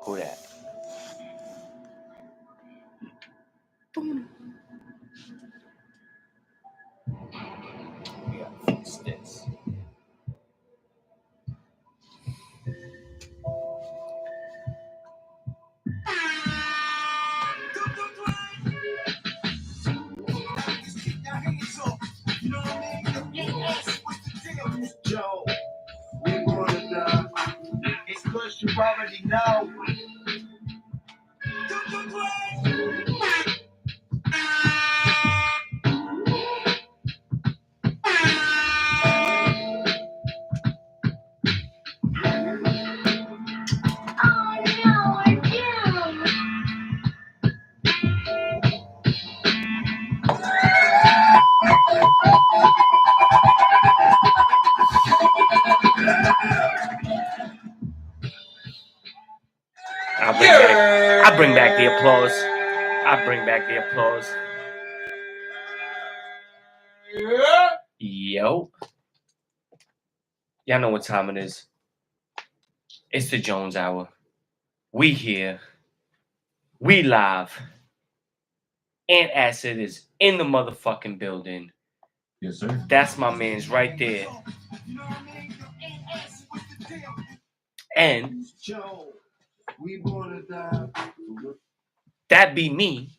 Who that? Yeah, fix this. Joe, we gonna die. It's cause you already know. I bring back the applause. I bring back the applause. Yo. Y'all know what time it is. It's the Jones Hour. We here. We live. Ant Acid is in the motherfucking building. Yes, sir. That's my man's right there. And that be me.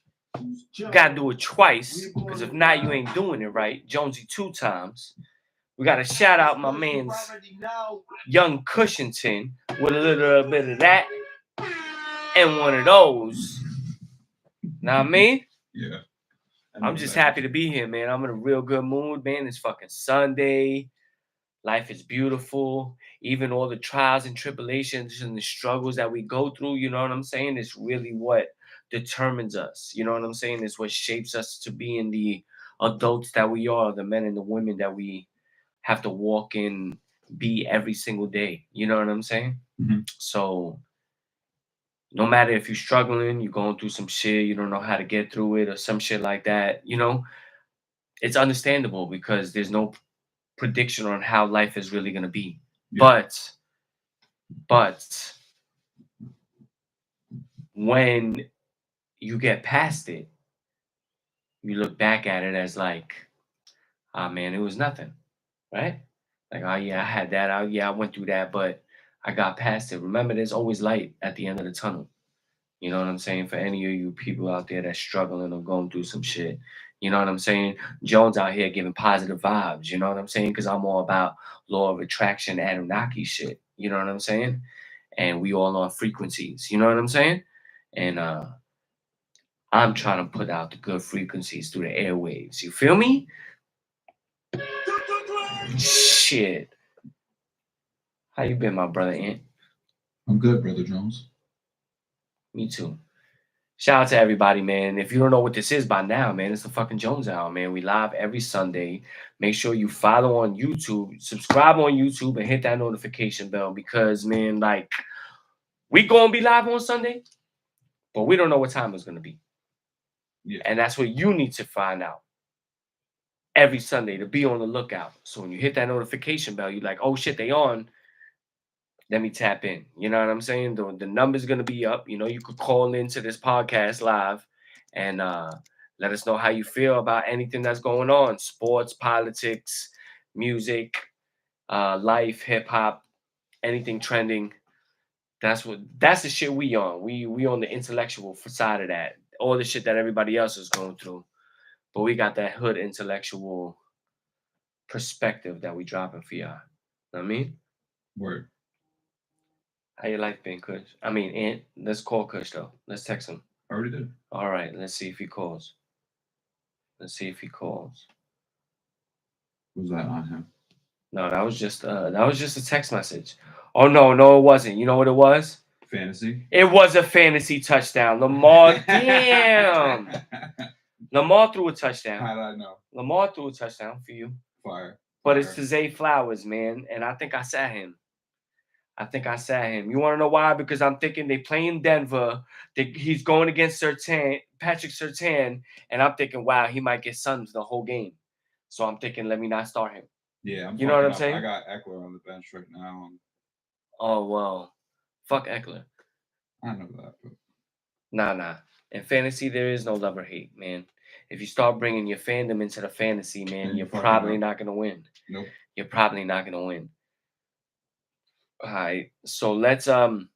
Gotta do it twice, because if not, you ain't doing it right. Jonesy 2 times. We gotta shout out my man's Young Cushington with a little bit of that and one of those. Know what I mean? Yeah. I'm just happy to be here, man. I'm in a real good mood, man. It's fucking Sunday. Life is beautiful. Even all the trials and tribulations and the struggles that we go through, you know what I'm saying? It's really what determines us. You know what I'm saying? It's what shapes us to be in the adults that we are, the men and the women that we have to walk in, be every single day. You know what I'm saying? Mm-hmm. So no matter if you're struggling, you're going through some shit, you don't know how to get through it or some shit like that, you know, it's understandable because there's no prediction on how life is really going to be. Yeah. But when you get past it, you look back at it as like, ah, man, it was nothing, right? Like, oh yeah, I had that. Oh yeah, I went through that, but I got past it. Remember, there's always light at the end of the tunnel. You know what I'm saying? For any of you people out there that's struggling or going through some shit, you know what I'm saying? Jones out here giving positive vibes, you know what I'm saying? Because I'm all about law of attraction, Anunnaki shit, you know what I'm saying? And we all on frequencies, you know what I'm saying? And I'm trying to put out the good frequencies through the airwaves. You feel me? Shit. How you been, my brother Ant? I'm good, Brother Jones. Me too. Shout out to everybody, man. If you don't know what this is by now, man, it's the fucking Jones Hour, man. We live every Sunday. Make sure you follow on YouTube, subscribe on YouTube, and hit that notification bell because, man, like, we gonna be live on Sunday, but we don't know what time it's gonna be. Yeah. And that's what you need to find out every Sunday to be on the lookout. So when you hit that notification bell, you're like, oh shit, they on. Let me tap in. You know what I'm saying? The number's gonna be up. You know, you could call into this podcast live and let us know how you feel about anything that's going on. Sports, politics, music, life, hip hop, anything trending. That's the shit we on. We on the intellectual side of that. All the shit that everybody else is going through. But we got that hood intellectual perspective that we dropping for y'all. Know what I mean? Word. How your life been, Kush? I mean, Ant. Let's call Kush though. Let's text him. I already did. All right. Let's see if he calls. Let's see if he calls. Was that on him? No, that was just a text message. Oh no, it wasn't. You know what it was? Fantasy. It was a fantasy touchdown. Lamar, damn. Lamar threw a touchdown. How did I know? Lamar threw a touchdown for you. Fire. but it's Fire. to Zay Flowers, man, and I think I sat him. You want to know why? Because I'm thinking they play in Denver. He's going against Patrick Surtain, and I'm thinking, wow, he might get suns the whole game. So I'm thinking, let me not start him. Yeah, I'm You know what I'm fucking up. I saying? got Eckler on the bench right now. And Oh well, fuck Eckler. I know that, but Nah. In fantasy, there is no love or hate, man. If you start bringing your fandom into the fantasy, man, Then you're you fucking probably up. not gonna win. nope. You're probably not gonna win. All right, so let's damn,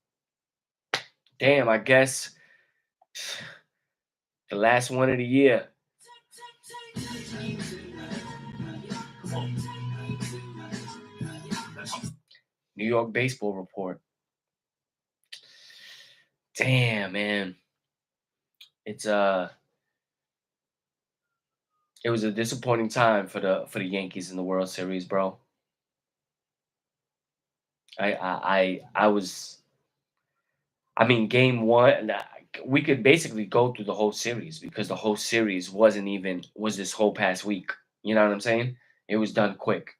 I guess the last one of the year. New York Baseball Report. Damn, man. It's it was a disappointing time for the Yankees in the World Series, bro. I was I mean game 1 we could basically go through the whole series because the whole series was this whole past week. You know what I'm saying? It was done quick.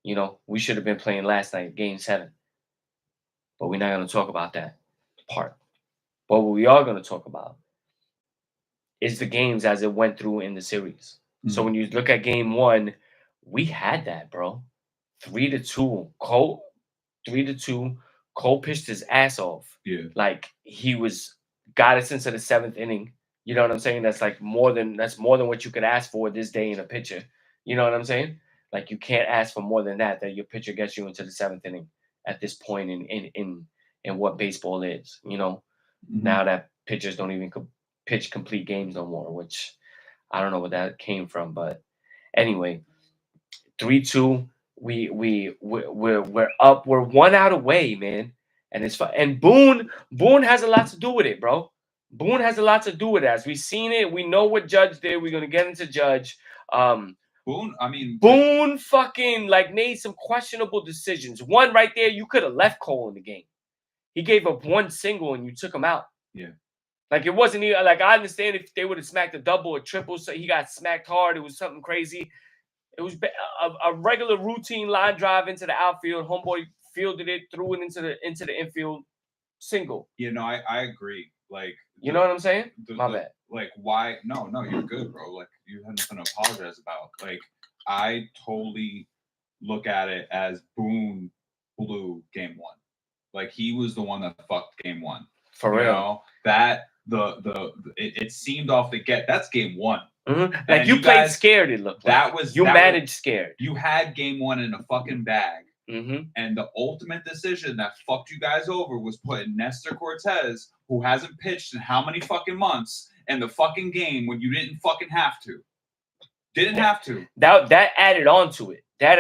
You know, we should have been playing last night, game 7. But we're not going to talk about that part. But what we are going to talk about is the games as it went through in the series. So Mhm. when you look at game 1, we had that, bro. 3-2. Cole 3-2. Cole pitched his ass off. Yeah. Like he got us into the 7th inning. You know what I'm saying? That's more than what you could ask for this day in a pitcher. You know what I'm saying? Like you can't ask for more than that your pitcher gets you into the 7th inning at this point in what baseball is, you know. Mhm. Now that pitchers don't even pitch complete games no more, which I don't know where that came from, but anyway, 3-2. We're up. We're 1 out away, man, and it's fun. And Boone has a lot to do with it, bro. Boone has a lot to do with it. As we've seen it, we know what Judge did. We're gonna get into Judge. Boone, I mean, Boone fucking made some questionable decisions. One right there, you could have left Cole in the game. He gave up 1 single and you took him out. Yeah. Like it wasn't even like I understand if they would have smacked a double or triple, so he got smacked hard. It was something crazy. It was a regular routine line drive into the outfield. Homeboy fielded it, threw it into the infield, single. You know, I agree. Like, You know what I'm saying? My bad. Like, why? No, you're good, bro. Like, you have nothing to apologize about. Like, I totally look at it as Boone blew game 1. Like, he was the one that fucked game 1. For you real. know? That it seemed off the get. That's game 1. Like And you you played guys- scared. It looked like you managed scared. You had game 1 in a fucking bag. Mm-hmm. And the ultimate decision that fucked you guys over was putting Nestor Cortez, who hasn't pitched in how many fucking months, in the fucking game when you didn't fucking have to. Didn't have to. That added on to it. That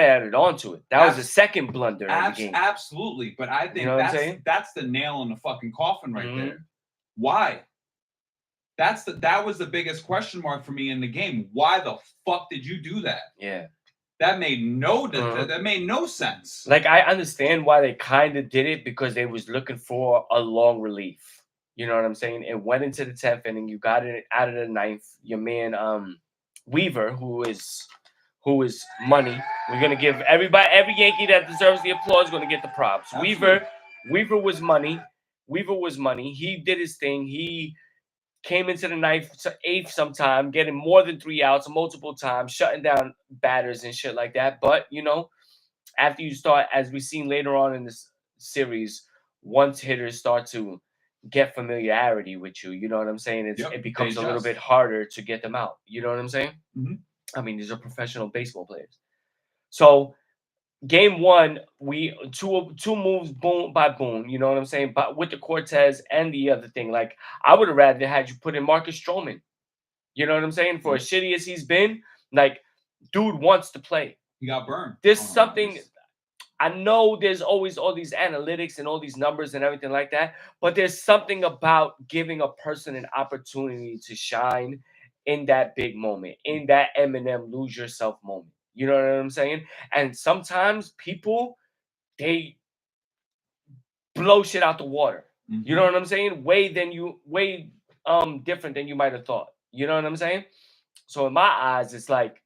was the second blunder in the game. Absolutely. But I think You know what I'm saying? that's the nail in the fucking coffin right Mhm. there. Why? That was the biggest question mark for me in the game. Why the fuck did you do that? Yeah. That made no Mhm. that made no sense. Like I understand why they kind of did it because they was looking for a long relief. You know what I'm saying? It went into the 10th inning. You got it out of the 9th. Your man Weaver, who is money. We're gonna give every Yankee that deserves the applause gonna get the props. Absolutely. Weaver was money. He did his thing. He came into the 8th sometime, getting more than 3 outs multiple times, shutting down batters and shit like that. But you know, after you start, as we've seen later on in this series, once hitters start to get familiarity with you, you know what I'm saying? It becomes a little bit harder to get them out. You know what I'm saying? Mhm. I mean, these are professional baseball players. So game 1, we two moves Boone by Boone. You know what I'm saying? But with the Cortez and the other thing, like I would have rather had you put in Marcus Stroman. You know what I'm saying? For as shitty as he's been, like dude wants to play. He got burned. There's something. I know there's always all these analytics and all these numbers and everything like that, but there's something about giving a person an opportunity to shine in that big moment, in that Eminem lose yourself moment. You know what I'm saying? And sometimes people, they blow shit out the water. Mhm. You know what I'm saying? Way different than you might have thought. You know what I'm saying? So in my eyes, it's like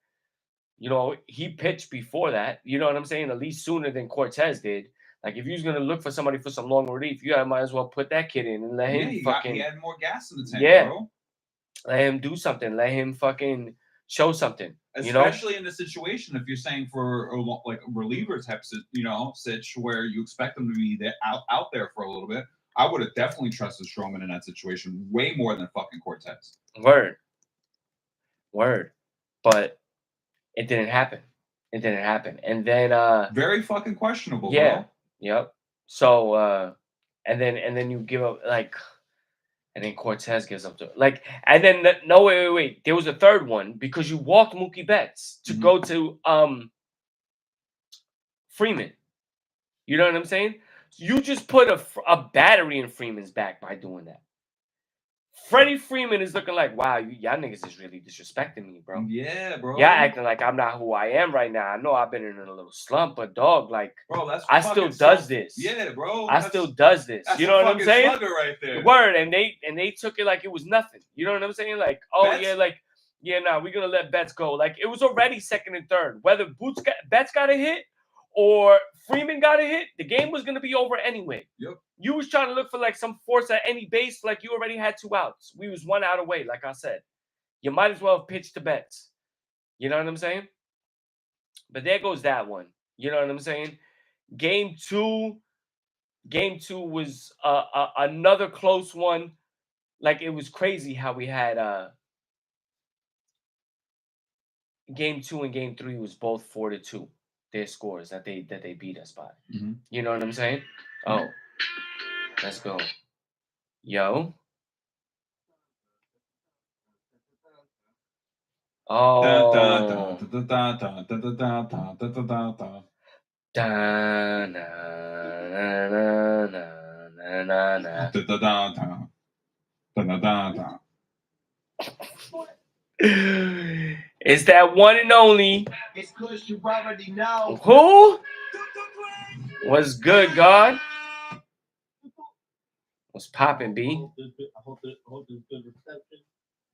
You know, he pitched before that. You know what I'm saying? At least sooner than Cortez did. Like, if you was gonna look for somebody for some long relief, you might as well put that kid in and let Yeah, him he fucking had more gas in the tank, yeah, bro. let him do something. Let him fucking show something. You know? Especially in the situation, if you're saying for like a reliever type, sitch where you expect them to be out there for a little bit, I would have definitely trusted Stroman in that situation way more than fucking Cortez. Word. But it didn't happen. It didn't happen. And then Very fucking questionable, yeah, bro. yep. So and then you give up like and then Cortez gives up to like and then no wait. There was a third one because you walked Mookie Betts to Mhm. go to Freeman. You know what I'm saying? You just put a battery in Freeman's back by doing that. Freddie Freeman is looking like, wow, y'all niggas is really disrespecting me, bro. Yeah, bro. Y'all acting like I'm not who I am right now. I know I've been in a little slump, but dog, like, Bro, that's I still does this. Yeah, bro. I still does this. That's You know a what I'm fucking saying? slugger right there. Word, and they took it like it was nothing. You know what I'm saying? Like, oh Betts- yeah, like yeah, nah, we're gonna let Betts go. Like it was already second and third. Whether Betts got a hit or Freeman got a hit, the game was gonna be over anyway. Yep. You was trying to look for like some force at any base, like you already had 2 outs. We was 1 out away, like I said. You might as well have pitched to Betts. You know what I'm saying? But there goes that one. You know what I'm saying? Game two was another close one. Like it was crazy how we had game 2 and game 3 was both 4-2. Their scores that they beat us by. Mhm. You know what I'm saying? Oh, let's go. Yo. Oh. Da, na, na, na, na, na, na. It's that one and only. It's Kush, you already know. Who? What's good, God? What's poppin', B? I hope there's good reception.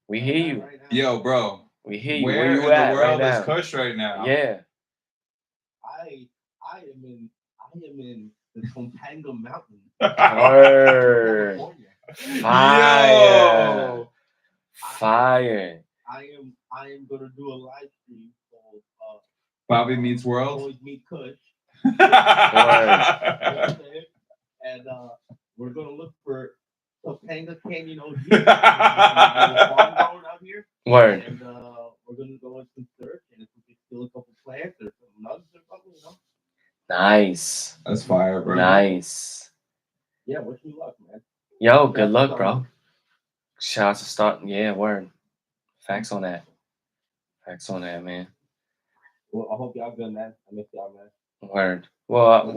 We hear you. Right now. Yo, bro. We hear you. Where Where you in at the world right is now? Kush right now? Yeah. I am in the Topanga Mountains, Word. California. Fire. Yo. Fire. I am gonna do a live stream called Bobby Meets World. Boys Meet Kush. Word. You know what I'm saying? And we're gonna look for Topanga Canyon OG. There's a farm going out here. Word. And we're gonna go in some search, and if we can steal a couple plants or some nuts or something, you know. Nice. That's fire, bro. Nice. Yeah, wish me luck, man. Yo, good luck, bro. Shout out to Start. Yeah, word. Facts on that. Facts on that, man. Well, I hope y'all good, man. I miss y'all, man. Word. Well,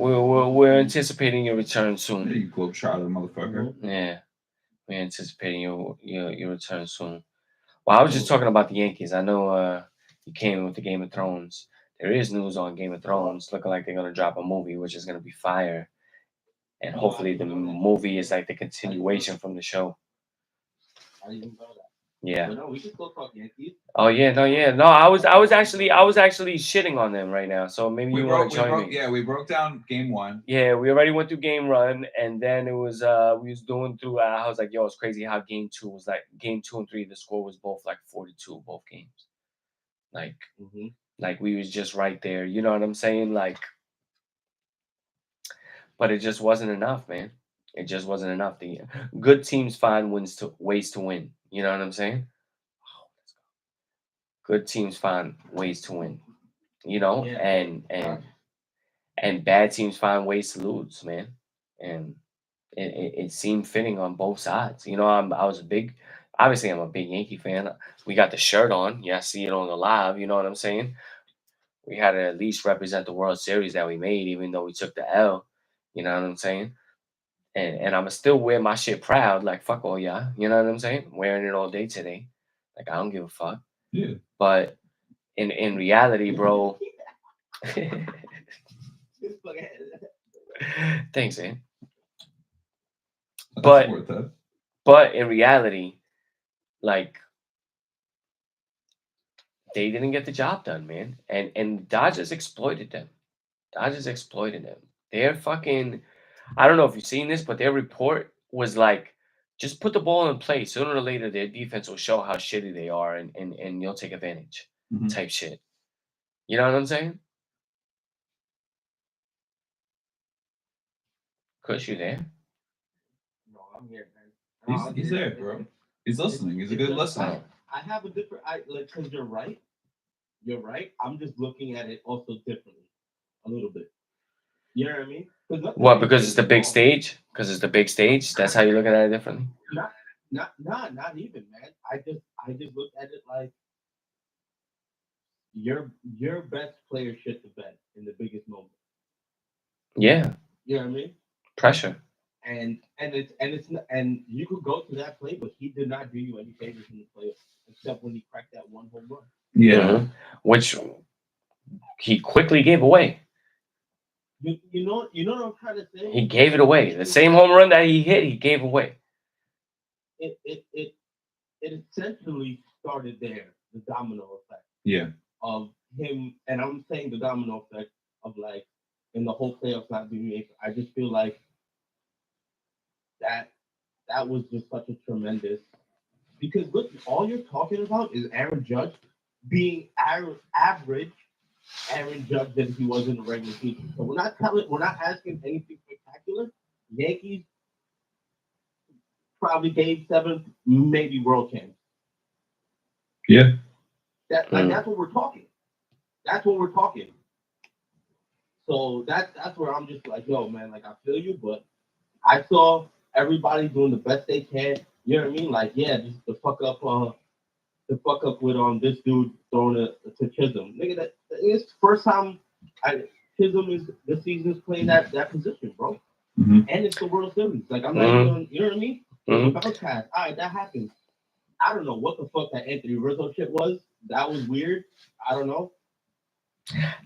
we're anticipating your return Hey, soon. you globetrotter, motherfucker. Yeah, we're anticipating your return soon. Well, I was just talking about the Yankees. I know you came with the Game of Thrones. There is news on Game of Thrones, looking like they're gonna drop a movie, which is gonna be fire. And hopefully the movie is like the continuation from the show. I didn't even know that. Yeah. But no, we can still talk Yankees. Oh yeah, no. I was actually shitting on them right now. So maybe you want to join me. Yeah, we broke down game 1. Yeah, we already went through game run, and then it was we was doing through. I was like, yo, it's crazy how game 2 was like game 2 and 3. The score was both like 4-2 both games. Like, like we was just right there. You know what I'm saying? Like, but it just wasn't enough, man. It just wasn't enough. The good teams find ways to win. You know what I'm saying? Good teams find ways to win. You know, Yeah. and bad teams find ways to lose, man. And it seemed fitting on both sides. You know, obviously I'm a big Yankee fan. We got the shirt on. Yeah, I see it on the live. You know what I'm saying? We had to at least represent the World Series that we made, even though we took the L. You know what I'm saying? And I'm still wear my shit proud. Like fuck all y'all. You know what I'm saying? Wearing it all day today. Like I don't give a fuck. Yeah. But in reality, bro. Thanks, man. That's worth it. But in reality, like they didn't get the job done, man. And Dodgers exploited them. Dodgers exploited them. They're fucking. I don't know if you've seen this, but their report was like, just put the ball in play. Sooner or later, their defense will show how shitty they are, and you'll take advantage. Mhm. Type shit. You know what I'm saying? Kush, you there? No, I'm here, man. He's there, bro. He's listening. He's a good listener. I have a different. Because you're right. You're right. I'm just looking at it also differently, a little bit. You know what I mean? What? Because it's the big stage. Because it's the big stage. That's how you're looking at it differently. Not even, man. I just look at it like your best player shit the bed in the biggest moment. Yeah. You know what I mean? Pressure. And it's not, and you could go to that play, but he did not do you any favors in the playoffs, except when he cracked that one home run. Yeah. Mhm. Which he quickly gave away. You know what I'm trying to say? He gave it away. The same home run that he hit, he gave away. It essentially started there, the domino effect Yeah. of him, and I'm saying the domino effect of like in the whole playoffs not being able. I just feel like that was just such a tremendous, because look, all you're talking about is Aaron Judge being average Aaron Judge than he was in the regular season. So we're not asking anything spectacular. Yankees probably gave 7, maybe world champs. Yeah. That's what we're talking. That's what we're talking. So that's where I'm just like, yo, man, like I feel you, but I saw everybody doing the best they can. You know what I mean? Like, yeah, just the fuck up with this dude throwing it to Chisholm. Nigga, that it's the first time Chisholm is this season's playing that position, bro. Mhm. And it's the World Series. Like I'm not even, you know what I mean? Mhm. The bounce pass. All right, that happens. I don't know what the fuck that Anthony Rizzo shit was. That was weird. I don't know.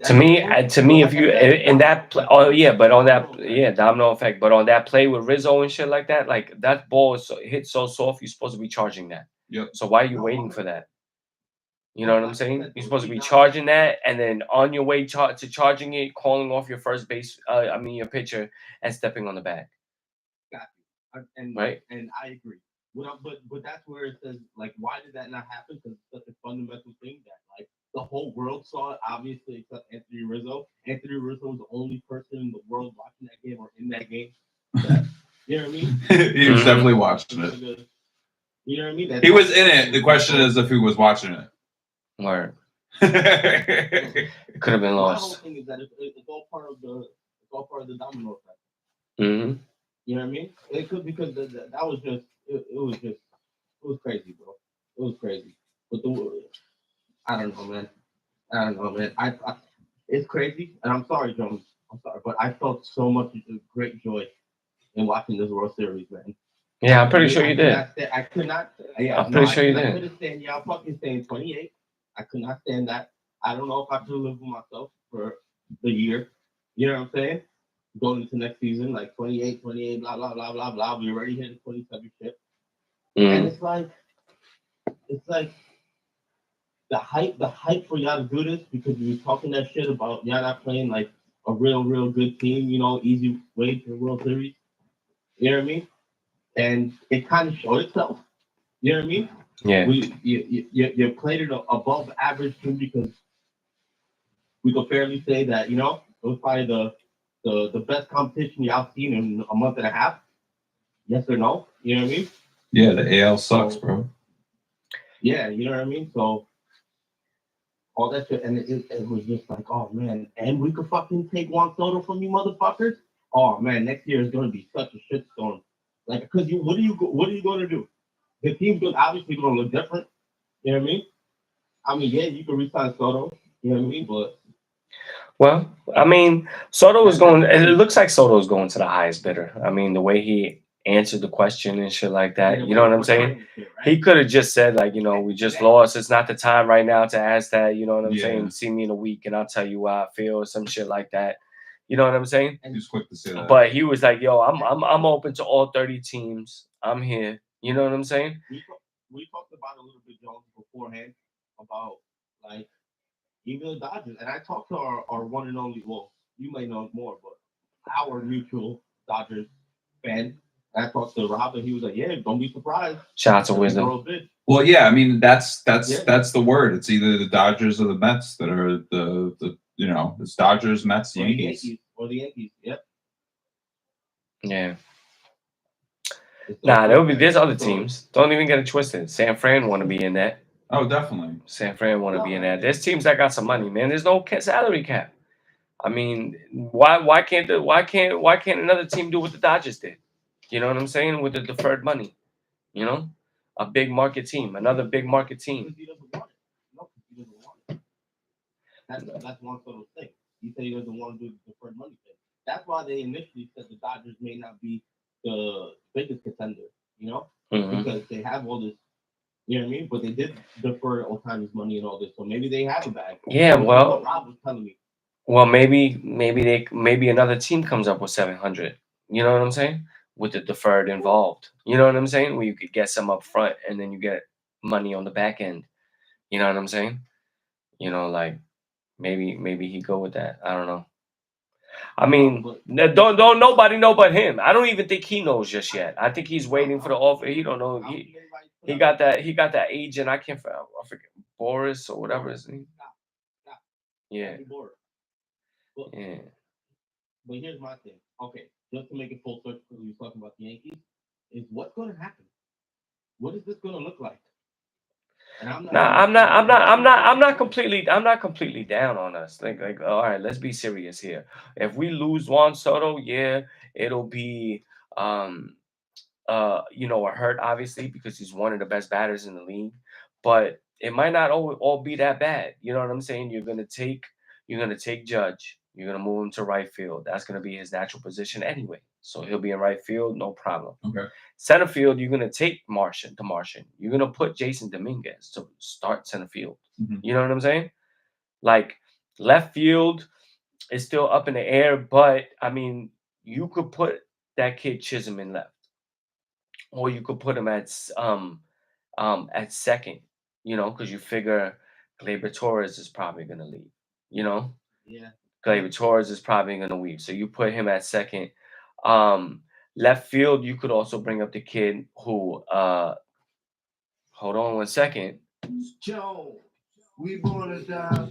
To me, if you in that play, oh yeah, but on that, yeah, domino effect. But on that play with Rizzo and shit like that, like that ball is hit so soft, you're supposed to be charging that. Yep. So why are you waiting for that? You know what I'm saying? You're supposed to be charging that, and then on your way to charging it, calling off your first base, your pitcher, and stepping on the bag. Got you. And right. And I agree. But that's where it says, like, why did that not happen? Because it's such a fundamental thing that, like, the whole world saw it, obviously, except Anthony Rizzo. Anthony Rizzo was the only person in the world watching that game or in that game. You know what I mean? He was definitely watching it. You know what I mean? He was in it. The question is if he was watching it. Word. It could have been My lost. whole thing is that it's all part of the domino effect. Mm-hmm. You know what I mean? It could, because that was just it was crazy, bro. It was crazy. But I don't know, man. I it's crazy, and I'm sorry, Jones. I'm sorry, but I felt so much great joy in watching this World Series, man. Yeah, I'm pretty sure you did. I could not. Yeah, I'm pretty sure you did. I couldn't stand y'all fucking saying 28. I could not stand that. I don't know if I could live with myself for the year. You know what I'm saying? Going into next season, like 28, blah, blah, blah, blah, blah. We already hit the 27 ship. And it's like the hype for y'all to do this, because we were talking that shit about y'all not playing like a real good team, you know, easy way to the World Series. You know what I mean? And it kind of showed itself. You know what I mean? Yeah. You played it above average team, because we could fairly say that, you know, it was probably the best competition y'all seen in a month and a half. Yes or no? You know what I mean? Yeah, the AL sucks, bro. Yeah, you know what I mean? So all that shit, and it was just like, oh man, and we could fucking take Juan Soto from you motherfuckers. Oh man, next year is gonna be such a shitstorm. Like, cause what are you gonna do? The team's obviously gonna look different. You know what I mean? Yeah, you can resign Soto. You know what I mean? But well, I mean, Soto was going. It looks like Soto was going to the highest bidder. I mean, the way he answered the question and shit like that. You know what I'm saying? He could have just said, like, you know, we just lost. It's not the time right now to ask that. You know what I'm saying? See me in a week and I'll tell you how I feel, or some shit like that. You know what I'm saying? He's quick to say that. But he was like, yo, I'm open to all 30 teams. I'm here. You know what I'm saying? We talked about a little bit, Jones, beforehand about Like even the Dodgers, and I talked to our one and only. Well, you may know more, but our mutual Dodgers fan. I talked to Rob, and he was like, "Yeah, don't be surprised." Shout out to Throw Wisdom. a bid. Well, yeah, I mean that's Yeah. that's the word. It's either the Dodgers or the Mets that are the you know, it's Dodgers, Mets, Or the Yankees. Yankees. Or the Yankees. Yep. Yeah. It's Nah, those two there's guys. other So, teams. Don't even get it twisted. San Fran want to be in that. Oh, definitely. San Fran want to No, be in I that. mean- There's teams that got some money, man. There's no salary cap. I mean, why can't another team do what the Dodgers did? You know what I'm saying? With the deferred money, you know, a big market team, another big market team. Because he doesn't want it. No, because he doesn't want it. That's one sort of thing. He said he doesn't want to do the deferred money thing. That's why they initially said the Dodgers may not be the biggest contender, you know, Mhm. because they have all this, you know what I mean? But they did defer Otani's money and all this, so maybe they have a bag. Yeah, That's well, what Rob was telling me. well, maybe another team comes up with 700. You know what I'm saying? With the deferred involved. You know what I'm saying? Where you could get some up front and then you get money on the back end. You know what I'm saying? You know, like maybe he go with that. I don't know. I mean, don't nobody know but him. I don't even think he knows just yet. I think he's waiting for the offer. He don't know. He got that agent. I forget Boris or whatever his name. Yeah, yeah. But here's my thing. Okay, just to make it full circle, because we were talking about the Yankees, is what's going to happen? What is this going to look like? And I'm not completely down on us. Like, all right, let's be serious here. If we lose Juan Soto, yeah, it'll be a hurt obviously because he's one of the best batters in the league, but it might not all be that bad. You know what I'm saying? You're gonna take Judge. You're gonna move him to right field. That's gonna be his natural position anyway. So he'll be in right field, no problem. Okay. Center field, you're gonna take the Martian. You're gonna put Jason Dominguez to start center field. Mhm. You know what I'm saying? Like left field is still up in the air, but I mean, you could put that kid Chisholm in left, or you could put him at second. You know, because you figure Gleyber Torres is probably gonna leave. You know, Yeah. Gleyber Torres is probably gonna leave, so you put him at second. Um, Left field, you could also bring up the kid who hold on one second. Joe, we born to die.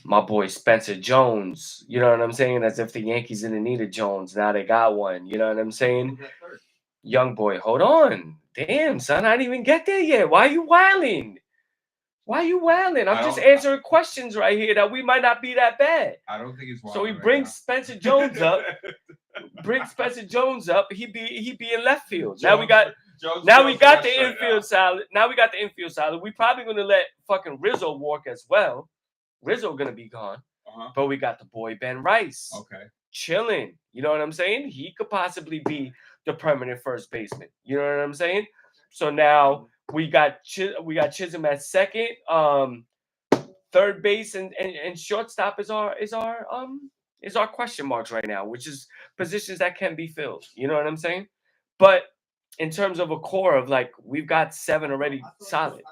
My boy Spencer Jones. You know what I'm saying? As if the Yankees didn't need a Jones. Now they got one. You know what I'm saying? Who's at third? Young boy, hold on. Damn, son, I didn't even get there yet. Why you wilding? Why you wilding? I'm I just don't- answering questions right here that we might not be that bad. I don't think he's So he wild right brings now. Spencer Jones up. Brings Spencer Jones up. He be in left field. Now we got the infield solid. Now we got the infield solid. We probably gonna let fucking Rizzo walk as well. Rizzo gonna be gone. Uh-huh. But we got the boy Ben Rice Okay. chilling. You know what I'm saying? He could possibly be the permanent first baseman. You know what I'm saying? So now we got Chisholm at second. Third base and shortstop is our question marks right now, which is positions that can be filled. You know what I'm saying? But in terms of a core of like we've got 7 already solid.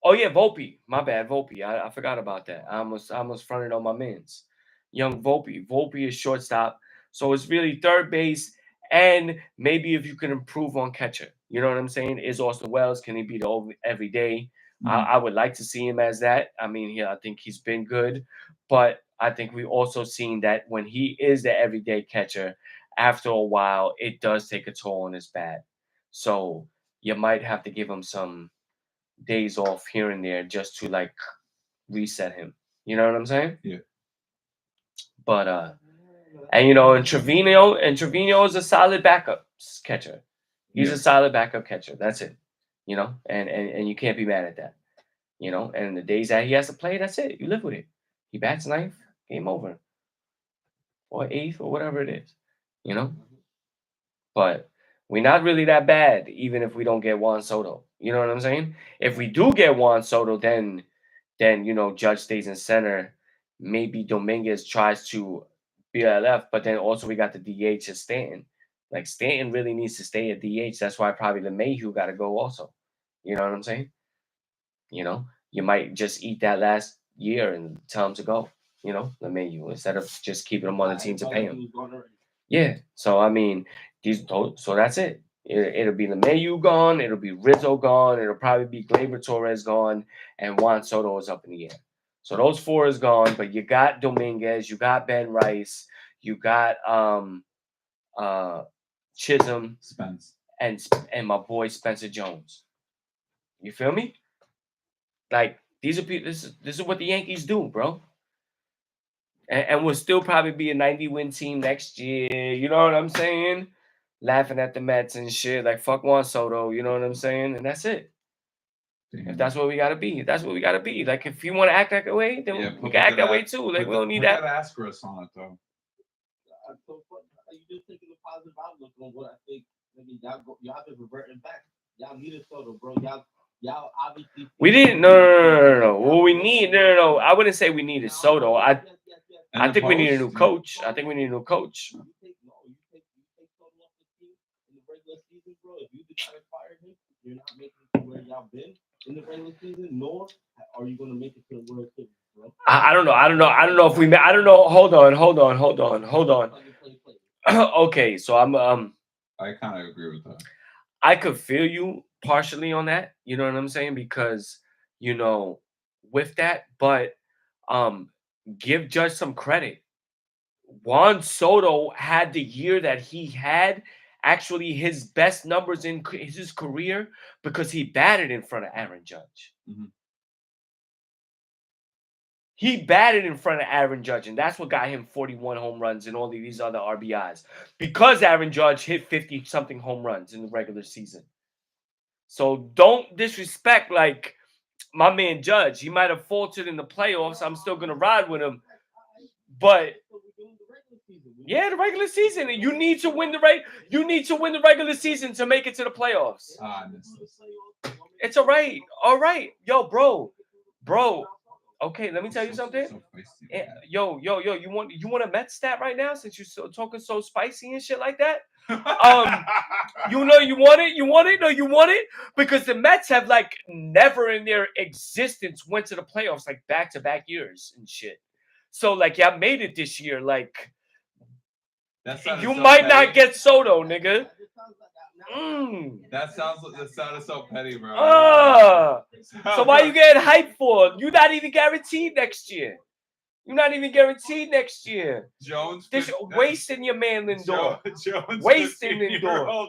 Oh yeah, Volpe. My bad, Volpe. I forgot about that. I almost fronted on my mans. Young Volpe. Volpe is shortstop. So it's really third base. And maybe if you can improve on catcher. You know what I'm saying? Is Austin Wells, can he be the every day? I would like to see him as that. I mean, yeah, I think he's been good. But I think we also seen that when he is the everyday catcher, after a while, it does take a toll on his bat. So you might have to give him some days off here and there just to like reset him. You know what I'm saying? Yeah. But and Trevino is a solid backup catcher. He's Yeah. a solid backup catcher. That's it. You know, and you can't be mad at that. You know, and the days that he has to play, that's it. You live with it. He bats ninth, game over. Or eighth or whatever it is. You know? But we're not really that bad, even if we don't get Juan Soto. You know what I'm saying? If we do get Juan Soto, then Judge stays in center. Maybe Dominguez tries to be at left, but then also we got the DH as Stanton. Like Stanton really needs to stay at DH. That's why probably the Mayhew got to go also. You know what I'm saying? You know, you might just eat that last year and tell him to go. You know, LeMayu, instead of just keeping him on the team to pay him. Yeah. So I mean, so that's it. It'll be LeMayu gone. It'll be Rizzo gone. It'll probably be Gleyber Torres gone, and Juan Soto is up in the air. So those 4 is gone. But you got Dominguez. You got Ben Rice. You got Chisholm, Spence. and my boy Spencer Jones. You feel me? Like these are people. This is what the Yankees do, bro. And we'll still probably be a 90-win team next year. You know what I'm saying? Laughing at the Mets and shit. Like, fuck Juan Soto. You know what I'm saying? And that's it. Damn. If that's what we got to be, that's what we got to be. Like, if you want to act that way, then we can act that way too. Like, we don't need that. Put that asterisk on it, though. So you just taking a positive outlook on what I think. Maybe y'all been reverting back. Y'all need a Soto, bro. Y'all obviously. We didn't. No. What we need? No. I wouldn't say we needed Soto. I think we need a new coach. I think we need a new coach. You take Soto off the team in the regular season, bro. If you decide to fire him, you're not making it to where y'all been in the regular season, nor are you going to make it to the World Series, bro. I don't know. I don't know if we. I don't know. Hold on. Okay, so I kind of agree with that. I could feel you partially on that. You know what I'm saying? Because with that, but give Judge some credit. Juan Soto had the year that he had, actually his best numbers in his career, because he batted in front of Aaron Judge. Mm-hmm. He batted in front of Aaron Judge, and that's what got him 41 home runs and all of these other RBIs, because Aaron Judge hit 50-something home runs in the regular season. So don't disrespect, like, my man Judge. He might have faltered in the playoffs. I'm still going to ride with him. But yeah, the regular season. You need to win the regular season to make it to the playoffs. It's all right. All right. Yo, bro. Okay, let me tell you something. Yo, you want a Mets stat right now, since you're talking so spicy and shit like that? You want it? No, you want it? Because the Mets have, like, never in their existence went to the playoffs, like, back-to-back years and shit. So, like, y'all made it this year. Like, you might not get Soto, nigga. That sounded so petty, bro. So why you getting hyped for? You're not even guaranteed next year. Jones, wasting your man Lindor. Jones, Wasting Lindor.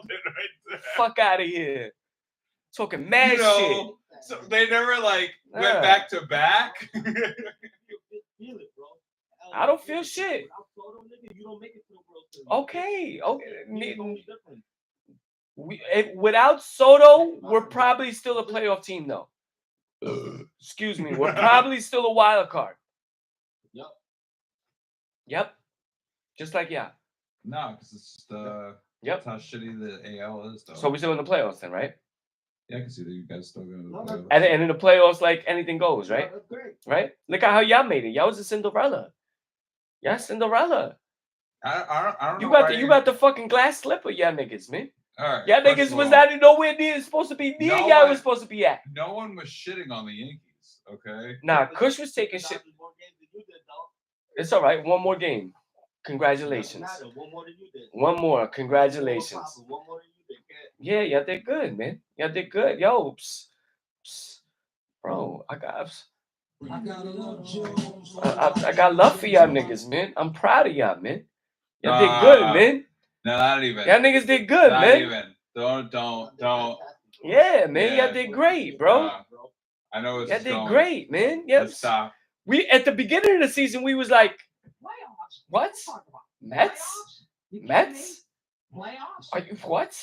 Fuck out of here. Talking mad shit. So they never went back to back. I don't feel shit. Okay. Without Soto, we're probably still a playoff team, though. Excuse me. We're probably still a wild card. Yep. Just like No, because it's just that's how shitty the AL is, though. So we're still in the playoffs then, right? Yeah, I can see that you guys still going to the playoffs. And in the playoffs, like, anything goes, right? Right? Look at how y'all made it. Y'all was a Cinderella. Y'all Cinderella. I don't know. You got the fucking glass slipper, y'all niggas, man. All right. Y'all niggas was not nowhere near supposed to be near y'all was supposed to be at. No one was shitting on the Yankees, okay? Nah, Kush was taking shit. It's all right. One more game. Congratulations. One more. Congratulations. Yeah, y'all did good, man. Y'all did good. Yo, bro, I got love for y'all niggas, man. I'm proud of y'all, man. Y'all did good, man. No, not even. Y'all niggas did good, not man. Even. Don't. Yeah, man. Y'all did great, bro. I know it's y'all did great, man. Yep. Let's stop. We at the beginning of the season, we was like, what? Mets? Are you what?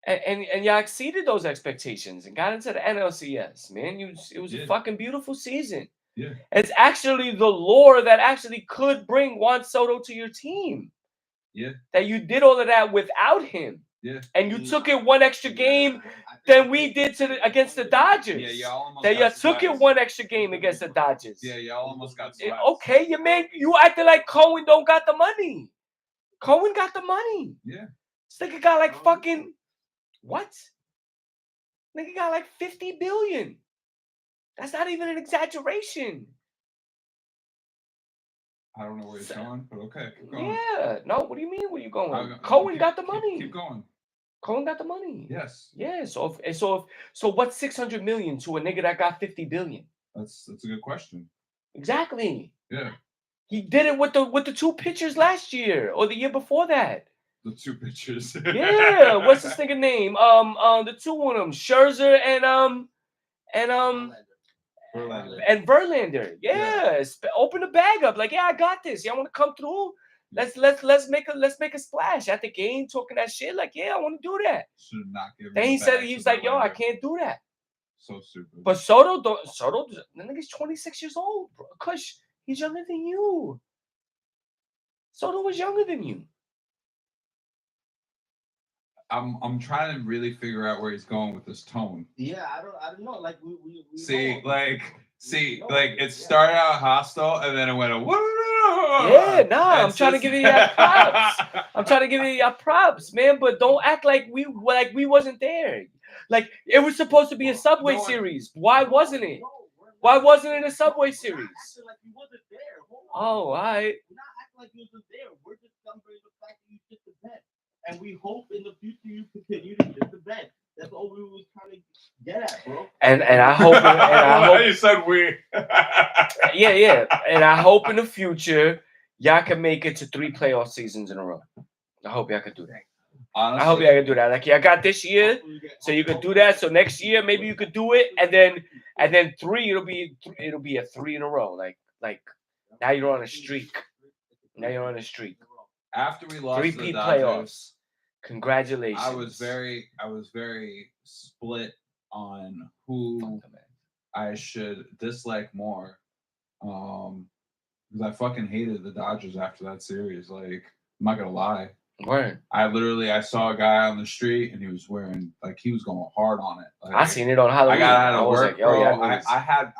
And y'all exceeded those expectations and got into the NLCS, man. It was a fucking beautiful season. Yeah. It's actually the lore that actually could bring Juan Soto to your team. Yeah. That you did all of that without him. Yeah. And you took it one extra game than we did against the Dodgers. Yeah, y'all almost took it one extra game against the Dodgers. Yeah, y'all almost got swept. Okay, you acting like Cohen don't got the money. Cohen got the money. Yeah. This nigga got like fucking what? Nigga got like $50 billion. That's not even an exaggeration. I don't know where you're So- going, but okay, keep going. Yeah. No, what do you mean? Where you going? I'll- Cohen keep- got the keep- money. Keep going. Cohen got the money. Yes, Yeah. So what's 600 million to a nigga that got 50 billion? that's a good question. Exactly. Yeah, He did it with the two pitchers last year or the year before that. the two pitchers. Yeah. What's this nigga name? The two of them, Scherzer and Verlander. Verlander. Yeah. Open the bag up. Like, yeah, I got this. Y'all want to come through? Let's make a splash at the game, talking that shit. Like, yeah, I want to do that. Should not give. Then he said he was like, yo, I can't do that. So stupid. But Soto, the nigga's 26 years old, bro. Kush, he's younger than you. Soto was younger than you. I'm trying to really figure out where he's going with this tone. Yeah, I don't know. Like we See, know. like it Yeah. started out hostile and then it went Yeah, nah, I'm trying to give you your props. I'm trying to give you your props, man. But don't act like we wasn't there. Like it was supposed to be a Subway No, series. Why wasn't it? No, we're not- Why wasn't it a Subway we're not series? acting like you wasn't there. Hold on. Oh, all right. We're not acting like you wasn't there. We're just celebrating the fact that you shit the bed. And we hope in the future you continue to shit the bed. That's all we was trying to get at, bro. And I hope You said we. yeah. And I hope in the future y'all can make it to 3 playoff seasons in a row. I hope y'all can do that. Honestly, I hope y'all can do that. Like, yeah, I got this year, so you could do that. So next year maybe you could do it, and then 3 it'll be a 3 in a row. Like now you're on a streak. Now you're on a streak. after we lost 3 to the P Dodgers, playoffs. Congratulations. I was very split on who I should dislike more. Because I fucking hated the Dodgers after that series. Like, I'm not gonna lie. Word. I saw a guy on the street and he was wearing he was going hard on it. Like, I seen it on Halloween. I got out of was work, like, yo, bro. yeah,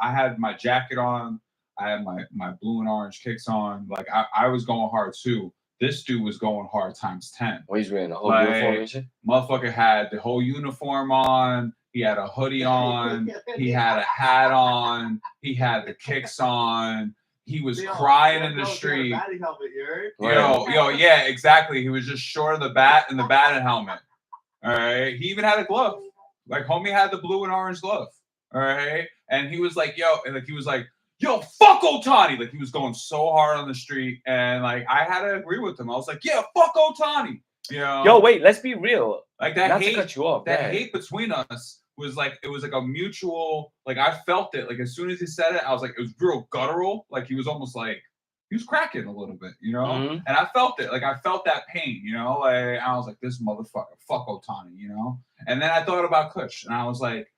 I had my jacket on. I had my blue and orange kicks on. Like I was going hard too. This dude was going hard times 10. Well, he's wearing a whole Like, uniform and shit. Motherfucker had the whole uniform on. He had a hoodie on. He had a hat on. He had the kicks on. He was crying in the street. Yeah, exactly. He was just short of the bat and the batting helmet. All right. He even had a glove. Like, homie had the blue and orange glove. All right. And he was like, yo, fuck Ohtani. Like, he was going so hard on the street. And like, I had to agree with him. I was like, yeah, fuck Ohtani. You know? Yo, wait, let's be real. Like that Not hate, to cut you off. that man. hate between us was like, it was like a mutual, like I felt it. Like as soon as he said it, I was like, it was real guttural. Like he was almost like, he was cracking a little bit, you know? Mhm. And I felt it. Like I felt that pain, you know? Like I was like, this motherfucker, fuck Ohtani, you know? And then I thought about Kush and I was like,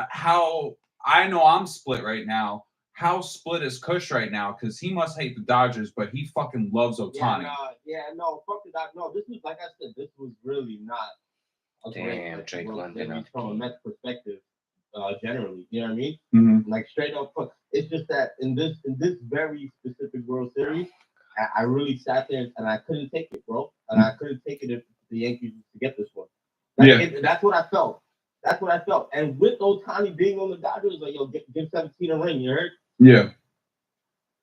how, I know I'm split right now. How split is Kush right now? Because he must hate the Dodgers, but he fucking loves Ohtani. No, fuck the Dodgers. No, this was, like I said, this was really not a Damn, Drake London. series from a Mets perspective, generally. You know what I mean? Mm-hmm. Like straight up, fuck. It's just that in this very specific World Series, I really sat there and I couldn't take it, bro. And I couldn't take it if the Yankees to get this one. Like, that's what I felt. That's what I felt. And with Ohtani being on the Dodgers, like, yo, give 17 a ring, you heard? Yeah.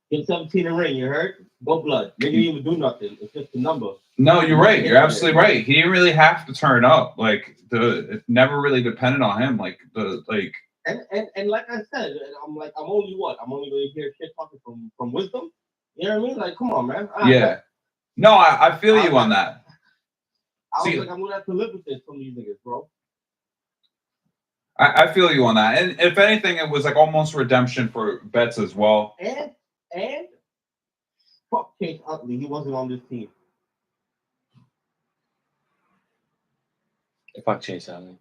Give 17 a ring, you heard? Go blood. They didn't even do nothing. It's just a number. No, you're right. You're absolutely right. He didn't really have to turn up. Like it never really depended on him. Like And like I said, I'm only gonna hear shit talking from wisdom. You know what I mean? Like, come on, man. Yeah. No, I feel you on that. I was See, like, I'm gonna have to live with this from these niggas, bro. I feel you on that. And if anything, it was like almost redemption for Betts as well. And fuck Chase Utley. He wasn't on this team. Fuck Chase Utley.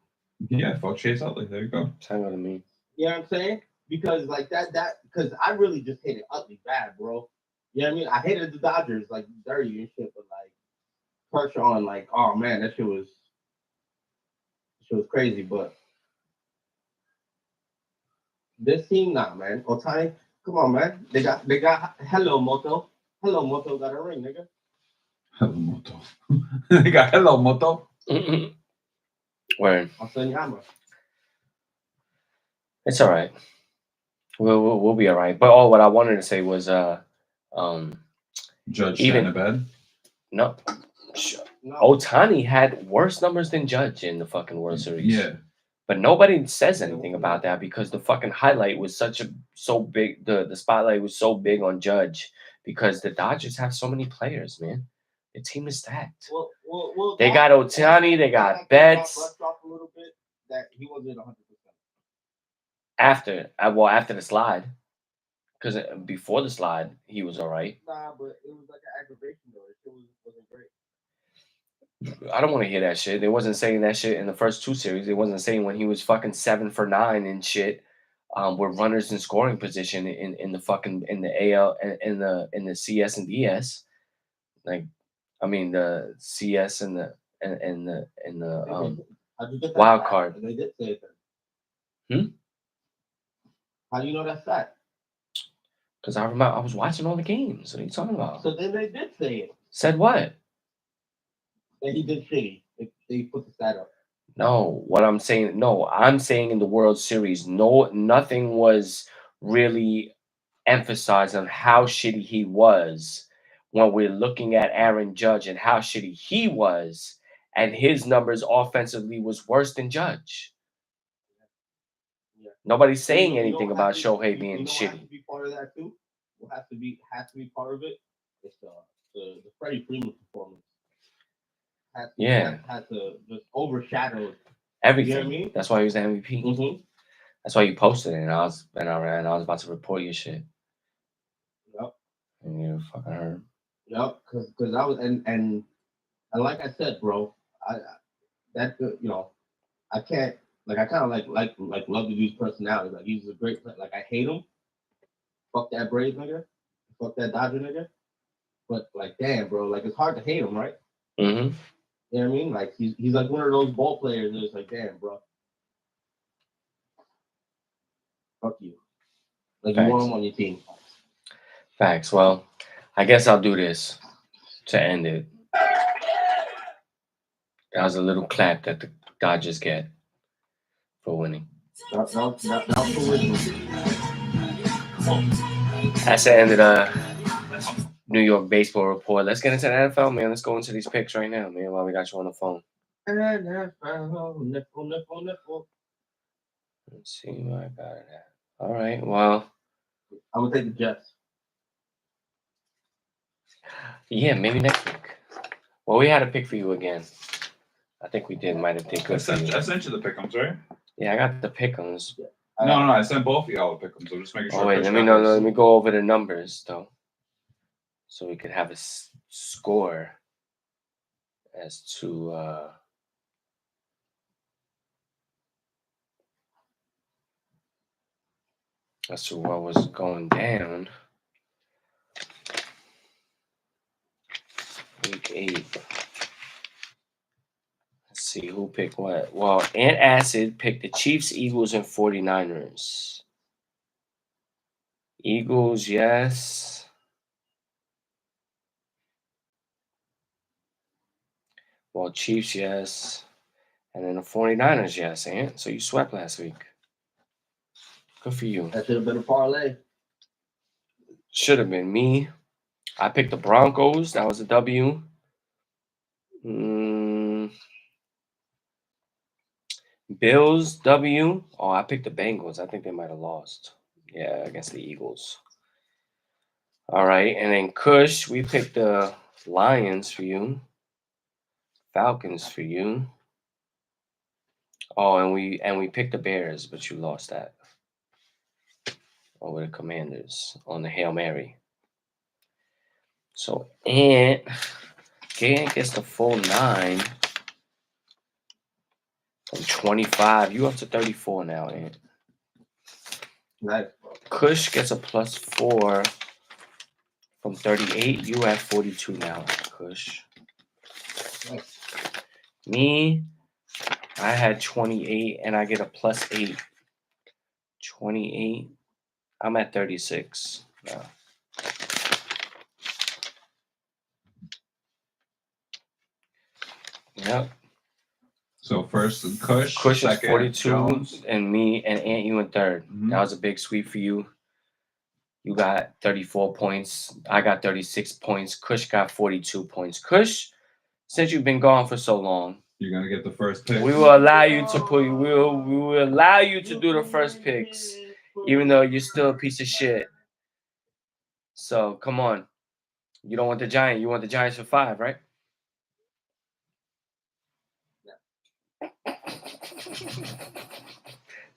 Yeah, fuck Chase Utley. There you go. Sound what I mean. You know what I'm saying? Because like that because I really just hated Utley bad, bro. You know what I mean? I hated the Dodgers like dirty and shit, but like pressure on like, oh man, that shit was crazy. But this team, nah, man. Ohtani, come on, man. They got Hello Moto. Hello Moto got a ring, nigga. Hello Moto. They got Hello Moto. Word. I'll send you Yama. It's all right. We'll be all right. But what I wanted to say was Judge even in a bed. no, No. Otani had worse numbers than Judge in the fucking World Series. Yeah. But nobody says anything about that because the fucking highlight was so big. The spotlight was so big on Judge because the Dodgers have so many players, man. The team is stacked. Well, They got Otani, they got Betts. Off a little bit that he wasn't 100%. After the slide, because before the slide he was all right. Nah, but it was like an aggravation though. It wasn't great. I don't want to hear that shit. They wasn't saying that shit in the first two series. They wasn't saying when he was fucking 7 for 9 and shit. With runners in scoring position in the fucking in the AL and in the CS and DS. Like, I mean the CS and the How'd you get that wild fact? card. They did say it Hmm? then. How do you know that's fact? Because I remember I was watching all the games. What are you talking about? So then they did say it. Said what? That he did shitty. They put the stat up. No, I'm saying in the World Series, nothing was really emphasized on how shitty he was when we're looking at Aaron Judge and how shitty he was, and his numbers offensively was worse than Judge. Yeah. Nobody's saying You know anything what about has to- Shohei you being know what has shitty. to be part of that too? What has to be part of it? It's the Freddie Freeman performance. Yeah. Has to just overshadow Everything. You know what I mean? That's why he was the MVP. Mm-hmm. That's why you posted it, and I was about to report your shit. Yep. And you fucking heard. Yep. Because I was and like I said, bro, I can't I kind of like love the dude's personality. Like he's a great player. Like I hate him. Fuck that Braves nigga. Fuck that Dodger nigga. But like, damn, bro, like it's hard to hate him, right? Mm-hmm. You know what I mean? Like he's like one of those ball players. And it's like, damn, bro. Fuck you. Like Thanks. you want him on your team. Facts. Well, I guess I'll do this to end it. That was a little clap that the Dodgers get for winning. That was the wisdom. That's the end of the New York baseball report. Let's get into the NFL, man. Let's go into these picks right now, man, while we got you on the phone. Nipple. Let's see where I got it at. All right. Well, I'm gonna take the Jets. yeah, maybe next week. Well, we had a pick for you again. I think we might have did I good for you. sent you the pick'ems, right? Yeah, I got the pick'ems. No, I sent both of y'all the pick'ems. I'm just making sure. Oh wait, Chris let me got know. those. Let me go over the numbers though, so we could have a score as to what was going down. Week 8. Let's see who picked what. Well, Ant Acid picked the Chiefs, Eagles, and 49ers. Eagles, yes. Well, Chiefs, yes. And then the 49ers, yes, Ant. So you swept last week. Good for you. That should have been a parlay. Should have been me. I picked the Broncos. That was a W. Bills, W. Oh, I picked the Bengals. I think they might have lost. Yeah, against the Eagles. All right. And then Kush, we picked the Lions for you. Falcons for you. Oh, and we picked the Bears, but you lost that. Over the Commanders on the Hail Mary. So Ant gets the full 9 from 25. You up to 34 now, Ant. Nice. Kush gets a +4 from 38. You at 42 now, Kush. Nice. Me, I had 28 and I get a +8. 28. I'm at 36 now. Yep. So first and Kush. Kush is second 42, Jones. and me and Ant, you in third. Mhm. That was a big sweep for you. You got 34 points. I got 36 points. Kush got 42 points. Kush, since you've been gone for so long, You're gonna get the first pick. we will allow you to put. We will allow you to do the first picks, even though you're still a piece of shit. So come on, you don't want the Giant. You want the Giants for 5, right?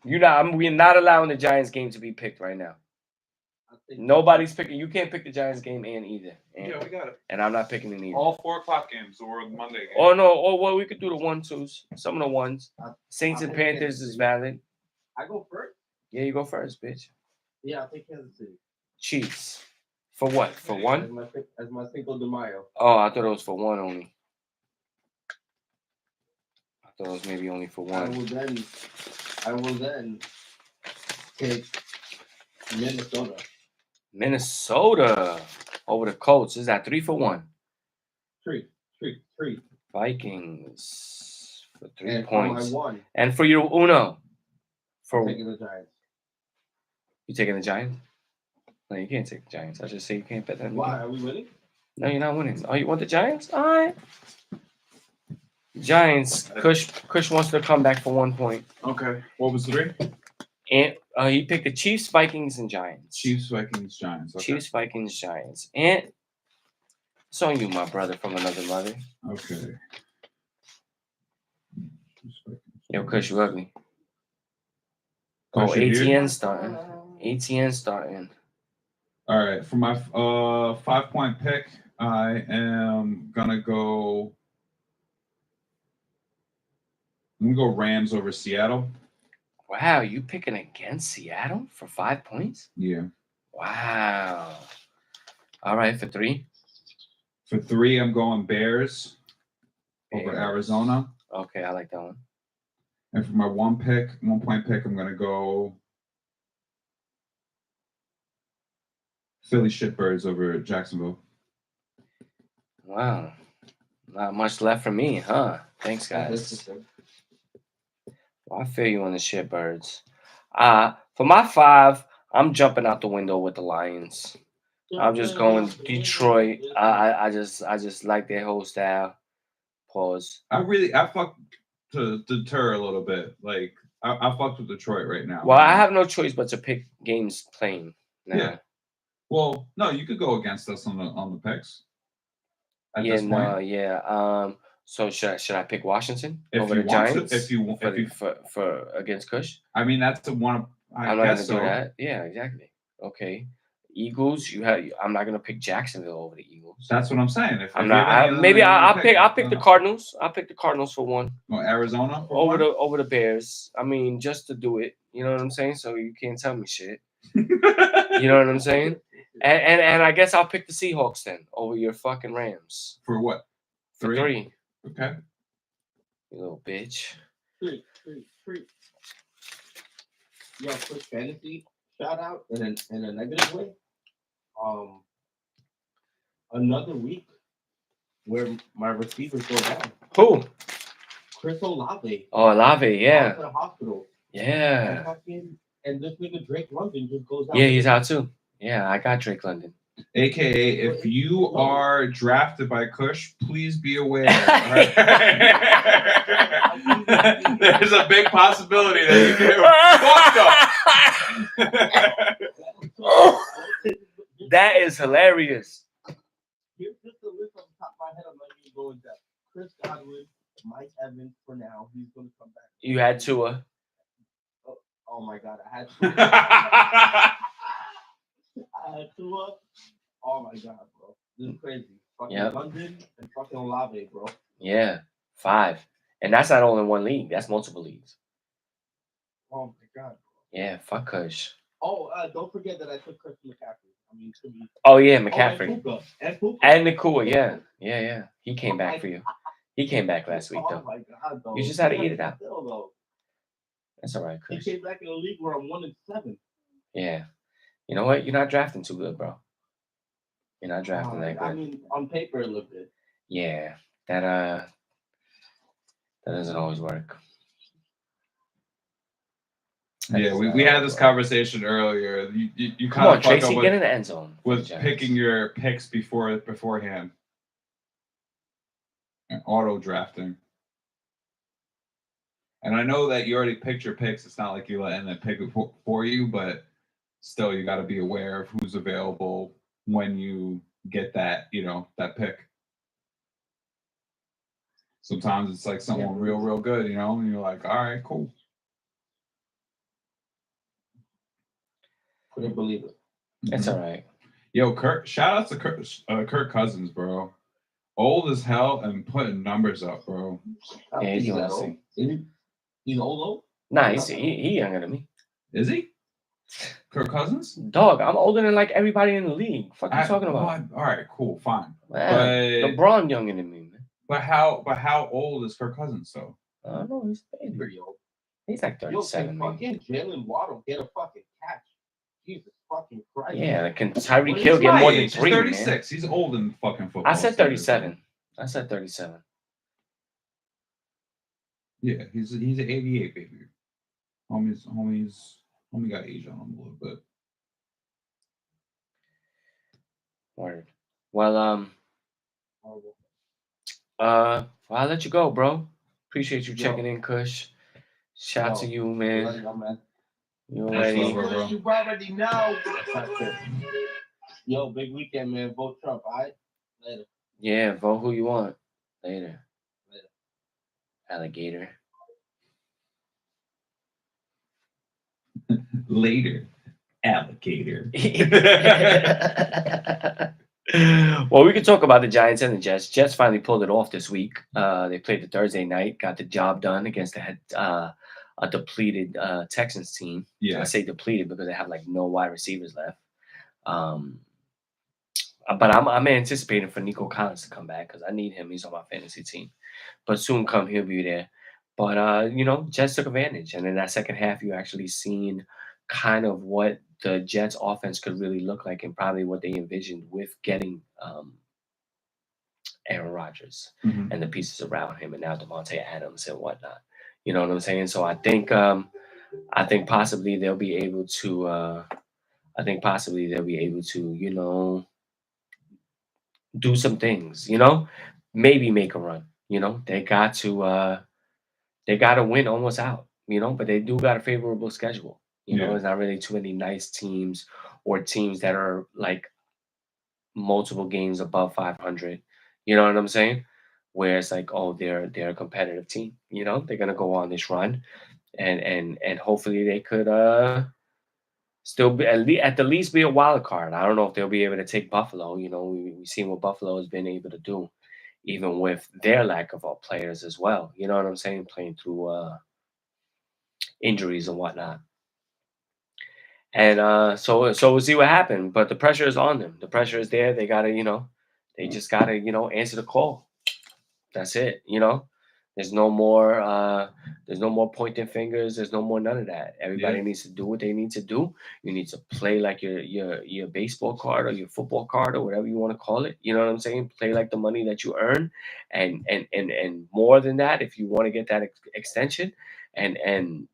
We're not allowing the Giants game to be picked right now. Nobody's picking. You can't pick the Giants game and either. And, Yeah, we got it. and I'm not picking it either. All 4 o'clock games or the Monday game. Oh no! Oh well, we could do the 1-2s. Some of the ones. Saints and I'll take Panthers Kansas is City. valid. I go first. Yeah, you go first, bitch. Yeah, I'll take Kansas City. Chiefs. For what? For one? As my Cinco de Mayo. Oh, I thought it was for one only. I thought it was maybe only for I one. will then take Minnesota. Minnesota over the Colts. Is that 3 for 1? Three. Vikings for 3 And points. for my one, And for your Uno. For I'm taking the Giants. you taking the Giants? No, you can't take the Giants. I just say you can't bet that. Why? Are we winning? No, you're not winning. Oh, you want the Giants? All right. Giants. Kush wants to come back for 1 point. Okay. What was 3? And he picked the Chiefs, Vikings, and Giants. Chiefs, Vikings, Giants. Okay. Chiefs, Vikings, Giants. And it's on you, my brother from another mother. Okay. Yo, Kush, you ugly. Kush, Oh, you here? ATN starting. ATN starting. All right. For my 5-point pick, I am gonna go. I'm gonna go Rams over Seattle. Wow, you picking against Seattle for 5 points? Yeah. Wow. All right, for 3. For 3, I'm going Bears over Bears. Arizona. Okay, I like that one. And for my 1-point pick, I'm gonna go Philly Shitbirds over Jacksonville. Wow. Not much left for me, huh? Thanks, guys. Well, I feel you on the shitbirds. For my 5, I'm jumping out the window with the Lions. I'm just going Detroit. I just like their whole style. Pause. I fucked to deter a little bit. Like I fucked with Detroit right now. Well, I have no choice but to pick games playing now. Yeah. Well, no, you could go against us on the picks. At Yeah, this point. no, yeah. So should I pick Washington If over you the want to- Giants? if you want- for, if you- for against Kush? I mean, that's the one. I'm not gonna do that. Yeah, exactly. Okay. Eagles. I'm not gonna pick Jacksonville over the Eagles. That's what I'm saying. If I'm if not. you have any other Maybe one you I'll wanna pick. I'll pick the uh, Cardinals. I'll pick the Cardinals for 1 well, Arizona for over one? over the Bears. I mean, just to do it. You know what I'm saying? So you can't tell me shit. You know what I'm saying? And I guess I'll pick the Seahawks then over your fucking Rams. For what? For 3. Okay. You little bitch. 3. Yo, quick fantasy shout out in a negative way. Another week where my receivers go down. Who? Chris Olave. Oh, Olave. Out Yeah. to the hospital. Yeah. And this nigga Drake London just goes out. Yeah, he's out too. Yeah, I got Drake London. AKA, if you are drafted by Kush, please be aware. There's a big possibility that you get fucked up. That is hilarious. Here's just the list on the top of my head. I'm not even going down. Chris Godwin, Mike Evans for now. He's going to come back. You had Tua. Oh my God. I had Tua. Oh my God, bro. This is crazy. Fucking London and fucking Olave, bro. Yeah, 5. And that's not only one league. That's multiple leagues. Oh my God, bro. Yeah, fuck Kush. Oh, don't forget that I took Christian McCaffrey. Oh, yeah, McCaffrey. And Nakua, yeah. Yeah. He came back for you. He came back last week, though. Oh my God, though. You just had to eat it out. Though. That's all right, He Kush. came back in a league where I'm 1-7. Yeah. You know what? You're not drafting too good, bro. You're not drafting that good. I mean, on paper, it looked good. Yeah. That That doesn't always work. Yeah, we had this conversation earlier. You Come kind on, of fuck Tracy, up get in the end zone. for the with Giants. picking your picks beforehand and auto drafting. And I know that you already picked your picks. It's not like you let them pick it for you, but still, you got to be aware of who's available when you get that, that pick. Sometimes it's like someone real good, and you're like, all right, cool. Couldn't believe it. It's all right. Yo, shout out to Kirk Cousins, bro. Old as hell and putting numbers up, bro. Yeah, he's that old. old. He's old. Nah, he younger than me. Is he? Kirk Cousins? Dog, I'm older than like everybody in the league. Fuck you talking about? All right, cool, fine. Man, LeBron younger than me, man. But how old is Kirk Cousins though? I don't know. He's pretty old. He's like 37. Yo, can fucking Jalen Waddle get a fucking catch? Jesus fucking Christ. Yeah, can Tyreek Hill get more than 3? He's 36. Man? He's old in fucking football. I said 37. I said 37. Yeah, he's an 88 baby. Homie got age on him a little bit. Word. Well, I'll let you go, bro. Appreciate you checking in, Kush. Shout out to you, man. You already know. Yo, big weekend, man. Vote Trump, all right? Later. Yeah, vote who you want. Later. Alligator. Later. Alligator. Well, we could talk about the Giants and the Jets. Jets finally pulled it off this week. They played the Thursday night, got the job done against a depleted Texans team. Yeah, I say depleted because they have like no wide receivers left. But I'm anticipating for Nico Collins to come back because I need him. He's on my fantasy team. But soon come he'll be there. But Jets took advantage, and in that second half, you actually seen kind of what the Jets offense could really look like, and probably what they envisioned with getting Aaron Rodgers and the pieces around him, and now Devontae Adams and whatnot. You know what I'm saying? So I think possibly they'll be able to. Do some things. Maybe make a run. They got to win almost out. But they do got a favorable schedule. There's not really too many nice teams or teams that are like multiple games above 500. You know what I'm saying? Where it's like, oh, they're a competitive team. They're gonna go on this run, and hopefully they could still be at the least be a wild card. I don't know if they'll be able to take Buffalo. We've seen what Buffalo has been able to do, even with their lack of players as well. You know what I'm saying? Playing through injuries and whatnot. And so we'll see what happens. But the pressure is on them. The pressure is there. They gotta, they just gotta, answer the call. That's it. There's no more pointing fingers. There's no more none of that. Everybody needs to do what they need to do. You need to play like your baseball card or your football card or whatever you want to call it. You know what I'm saying? Play like the money that you earn, and more than that, if you want to get that extension, and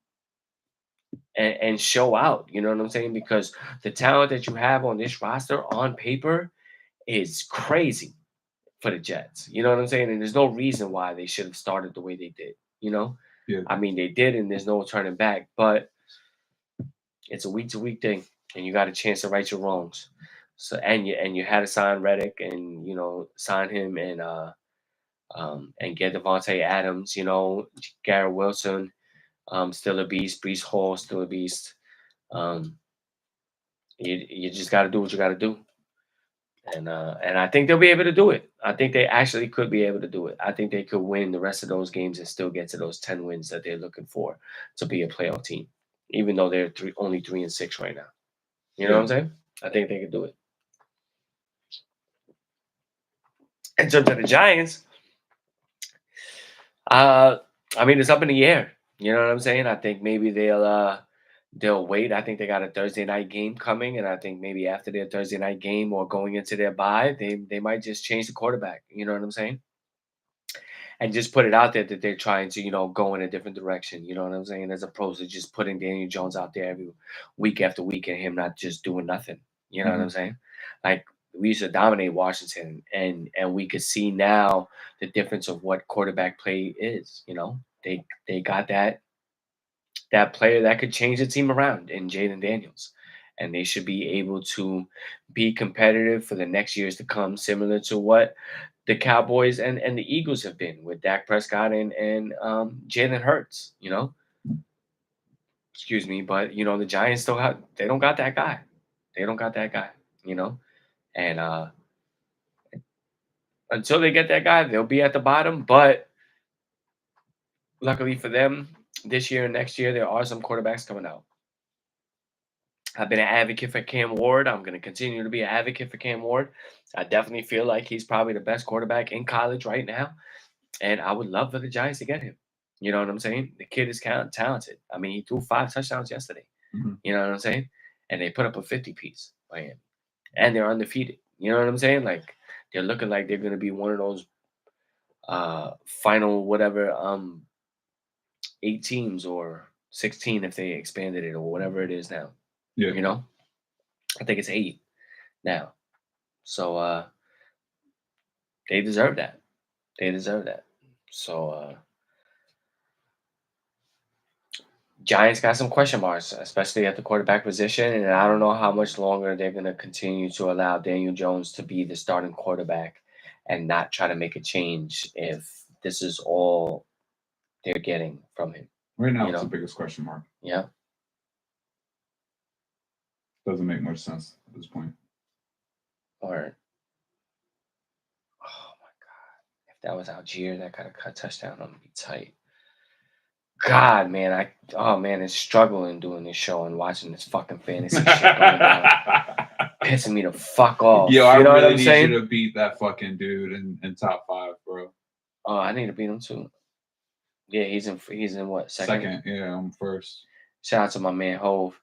show out. You know what I'm saying? Because the talent that you have on this roster on paper is crazy for the Jets. You know what I'm saying? And there's no reason why they should have started the way they did. Yeah. I mean, they did, and there's no turning back. But it's a week-to-week thing, and you got a chance to right your wrongs. So and you had to sign Reddick, and sign him, and get Devontae Adams. Garrett Wilson, still a beast. Breece Hall, still a beast. You just got to do what you got to do. And I think they'll be able to do it. I think they actually could be able to do it. I think they could win the rest of those games and still get to those 10 wins that they're looking for to be a playoff team, even though they're only 3-6 right now. You know what I'm saying? I think they could do it. In terms of the Giants, I mean, it's up in the air. You know what I'm saying? I think maybe they'll wait. I think they got a Thursday night game coming, and I think maybe after their Thursday night game or going into their bye, they might just change the quarterback. You know what I'm saying? and just put it out there that they're trying to, go in a different direction. You know what I'm saying? As opposed to just putting Daniel Jones out there every week after week and him not just doing nothing. You know what I'm saying? Like we used to dominate Washington, and we could see now the difference of what quarterback play is. They got that player that could change the team around in Jaden Daniels. And they should be able to be competitive for the next years to come, similar to what the Cowboys and the Eagles have been with Dak Prescott and Jalen Hurts, Excuse me, but the Giants they don't got that guy. They don't got that guy, And until they get that guy, they'll be at the bottom. But luckily for them, this year and next year, there are some quarterbacks coming out. I've been an advocate for Cam Ward. I'm going to continue to be an advocate for Cam Ward. I definitely feel like he's probably the best quarterback in college right now. And I would love for the Giants to get him. You know what I'm saying? The kid is talented. I mean, he threw 5 touchdowns yesterday. You know what I'm saying? And they put up a 50-piece by him. And they're undefeated. You know what I'm saying? Like, they're looking like they're going to be one of those final whatever 8 teams or 16 if they expanded it or whatever it is now. Yeah. I think it's 8 now. So they deserve that. They deserve that. So Giants got some question marks, especially at the quarterback position, and I don't know how much longer they're going to continue to allow Daniel Jones to be the starting quarterback and not try to make a change if this is all they're getting from him. Right now, it's the biggest question mark. Yeah. Doesn't make much sense at this point. Or, oh my God, if that was Algier that got a cut touchdown, I'm gonna be tight. God, man, it's struggling doing this show and watching this fucking fantasy shit going down. Pissing me the fuck off. Yo, I you know really what I'm need saying? you to beat that fucking dude in top 5, bro. Oh, I need to beat him too. Yeah, he's in what, second? Yeah, I'm first. Shout out to my man Hove.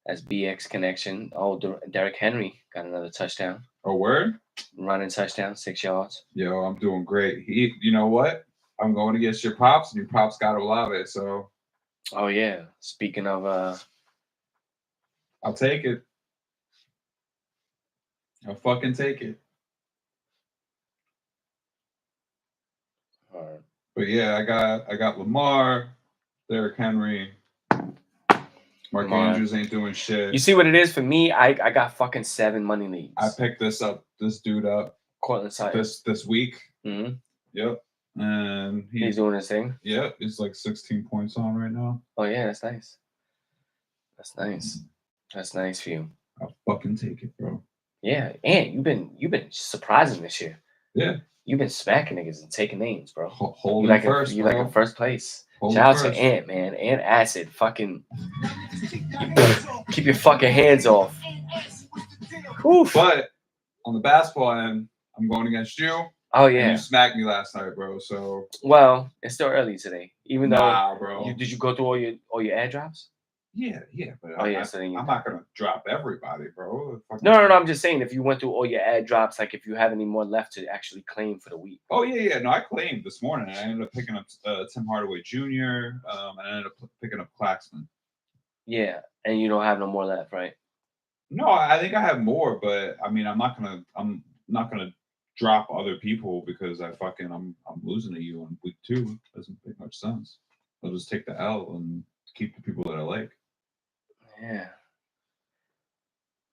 That's BX Connection. Oh, Derrick Henry got another touchdown. A word? Running touchdown, 6 yards. Yo, I'm doing great. You know what? I'm going against your pops, and your pops got Olave, so. Oh yeah. Speaking of I'll take it. I'll fucking take it. all right. But yeah, I got Lamar, Derrick Henry. Mark Andrews ain't doing shit. You see what it is for me? I got fucking 7 money leagues. I picked this dude up. Cortland Sutton. This week. Mm-hmm. Yep. And he's doing his thing. Yep. He's like 16 points on right now. Oh yeah, that's nice. That's nice. That's nice for you. I'll fucking take it, bro. Yeah, and you've been surprising this year. Yeah. You've been smacking niggas and taking names, bro. Holding like first, you like in first place. Holding Shout out first. to Ant, man. Ant Acid. Fucking keep your fucking hands off. Oof. But on the basketball end, I'm going against you. Oh yeah. And you smacked me last night, bro. So it's still early today. Even though bro. Did you go through all your ad drops? Yeah. But So I'm not gonna drop everybody, bro. No. I'm just saying if you went through all your ad drops, like if you have any more left to actually claim for the week. Oh yeah. No, I claimed this morning. I ended up picking up Tim Hardaway Jr. And I ended up picking up Claxton. Yeah, and you don't have no more left, right? No, I think I have more, but I mean, I'm not gonna drop other people because I'm losing to you on week 2. Doesn't make much sense. I'll just take the L and keep the people that I like. Yeah.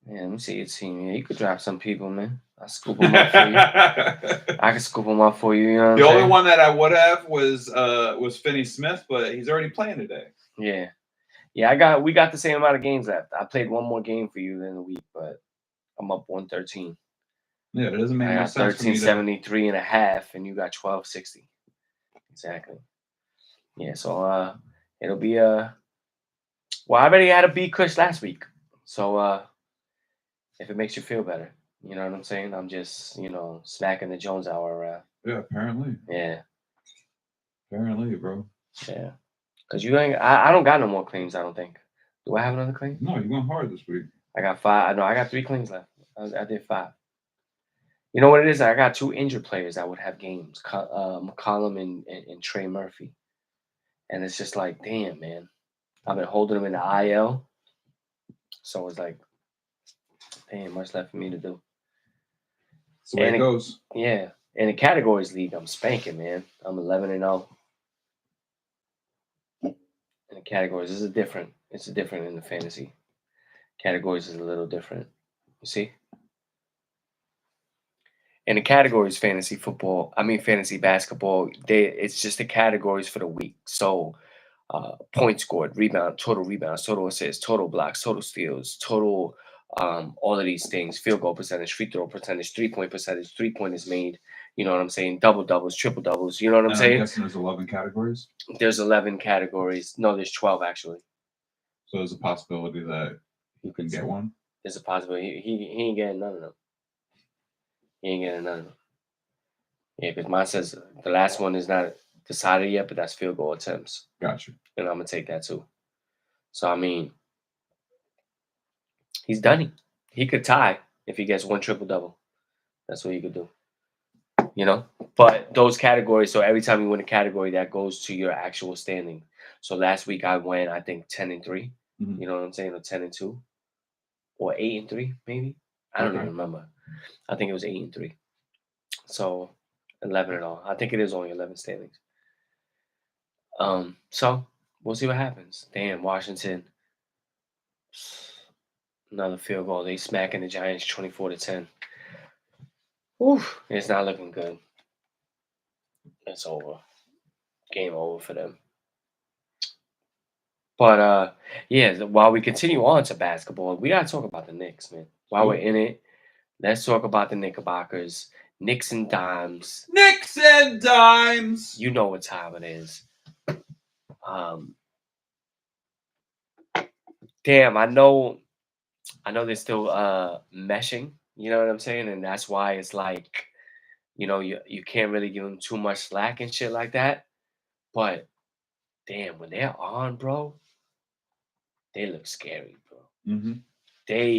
Let me see your team. Yeah, you could drop some people, man. I'll scoop them up for you. I can scoop them up for you. You know what the I'm only saying? one that I would have was Finney Smith, but he's already playing today. Yeah. Yeah, we got the same amount of games left. I played one more game for you in the week, but I'm up 113. Yeah, it doesn't make I no got sense. 1373 and a half, and you got 1260. Exactly. Yeah, so it'll be well, I already had a B Kush last week. So if it makes you feel better, you know what I'm saying? I'm just, smacking the Jones hour around. Yeah, apparently. Yeah. Apparently, bro. Yeah. Because I don't got no more claims, I don't think. Do I have another claim? No, you went hard this week. I got 5. I got 3 claims left. I did 5. You know what it is? I got 2 injured players that would have games, McCollum and Trey Murphy, and it's just like, damn, man. I've been holding them in the IL, so it's like, damn, much left for me to do. That's the way And it goes. Yeah, in the categories league, I'm spanking, man. I'm 11-0. In the categories, this is different. It's different in the fantasy categories. Is a little different. You see, in the categories, fantasy football. I mean, fantasy basketball. It's just the categories for the week. So, points scored, rebounds, total assists, total blocks, total steals, total. All of these things: field goal percentage, free throw percentage, 3-point percentage, 3-pointers made. You know what I'm saying? Double doubles, triple doubles. You know what I'm And I'm saying? guessing there's 11 categories. There's 11 categories. No, there's 12 actually. So there's a possibility that you can get one. There's a possibility he ain't getting none of them. He ain't getting none of them. Yeah, because mine says the last one is not decided yet, but that's field goal attempts, Gotcha. and I'm gonna take that too. So I mean, he's done. He could tie if he gets one triple double. That's what he could do. You know, but those categories. So every time you win a category, that goes to your actual standing. So last week I went, I think 10-3. Mhm. You know what I'm saying, or 10-2, or 8-3, maybe. I don't Okay. even remember. I think it was 8-3. So 11 in all. I think it is only 11 standings. So we'll see what happens. Damn, Washington. Another field goal. They smacking the Giants 24-10. Oof, it's not looking good. It's over. Game over for them. But yeah, while we continue on to basketball, we gotta talk about the Knicks, man. While we're in it, let's talk about the Knickerbockers. Knicks and Dimes. Nicks and dimes. You know what time it is. Damn, I know they're still meshing, you know what I'm saying? And that's why it's like, you can't really give them too much slack and shit like that. But damn, when they're on, bro, they look scary, bro. Mm-hmm. They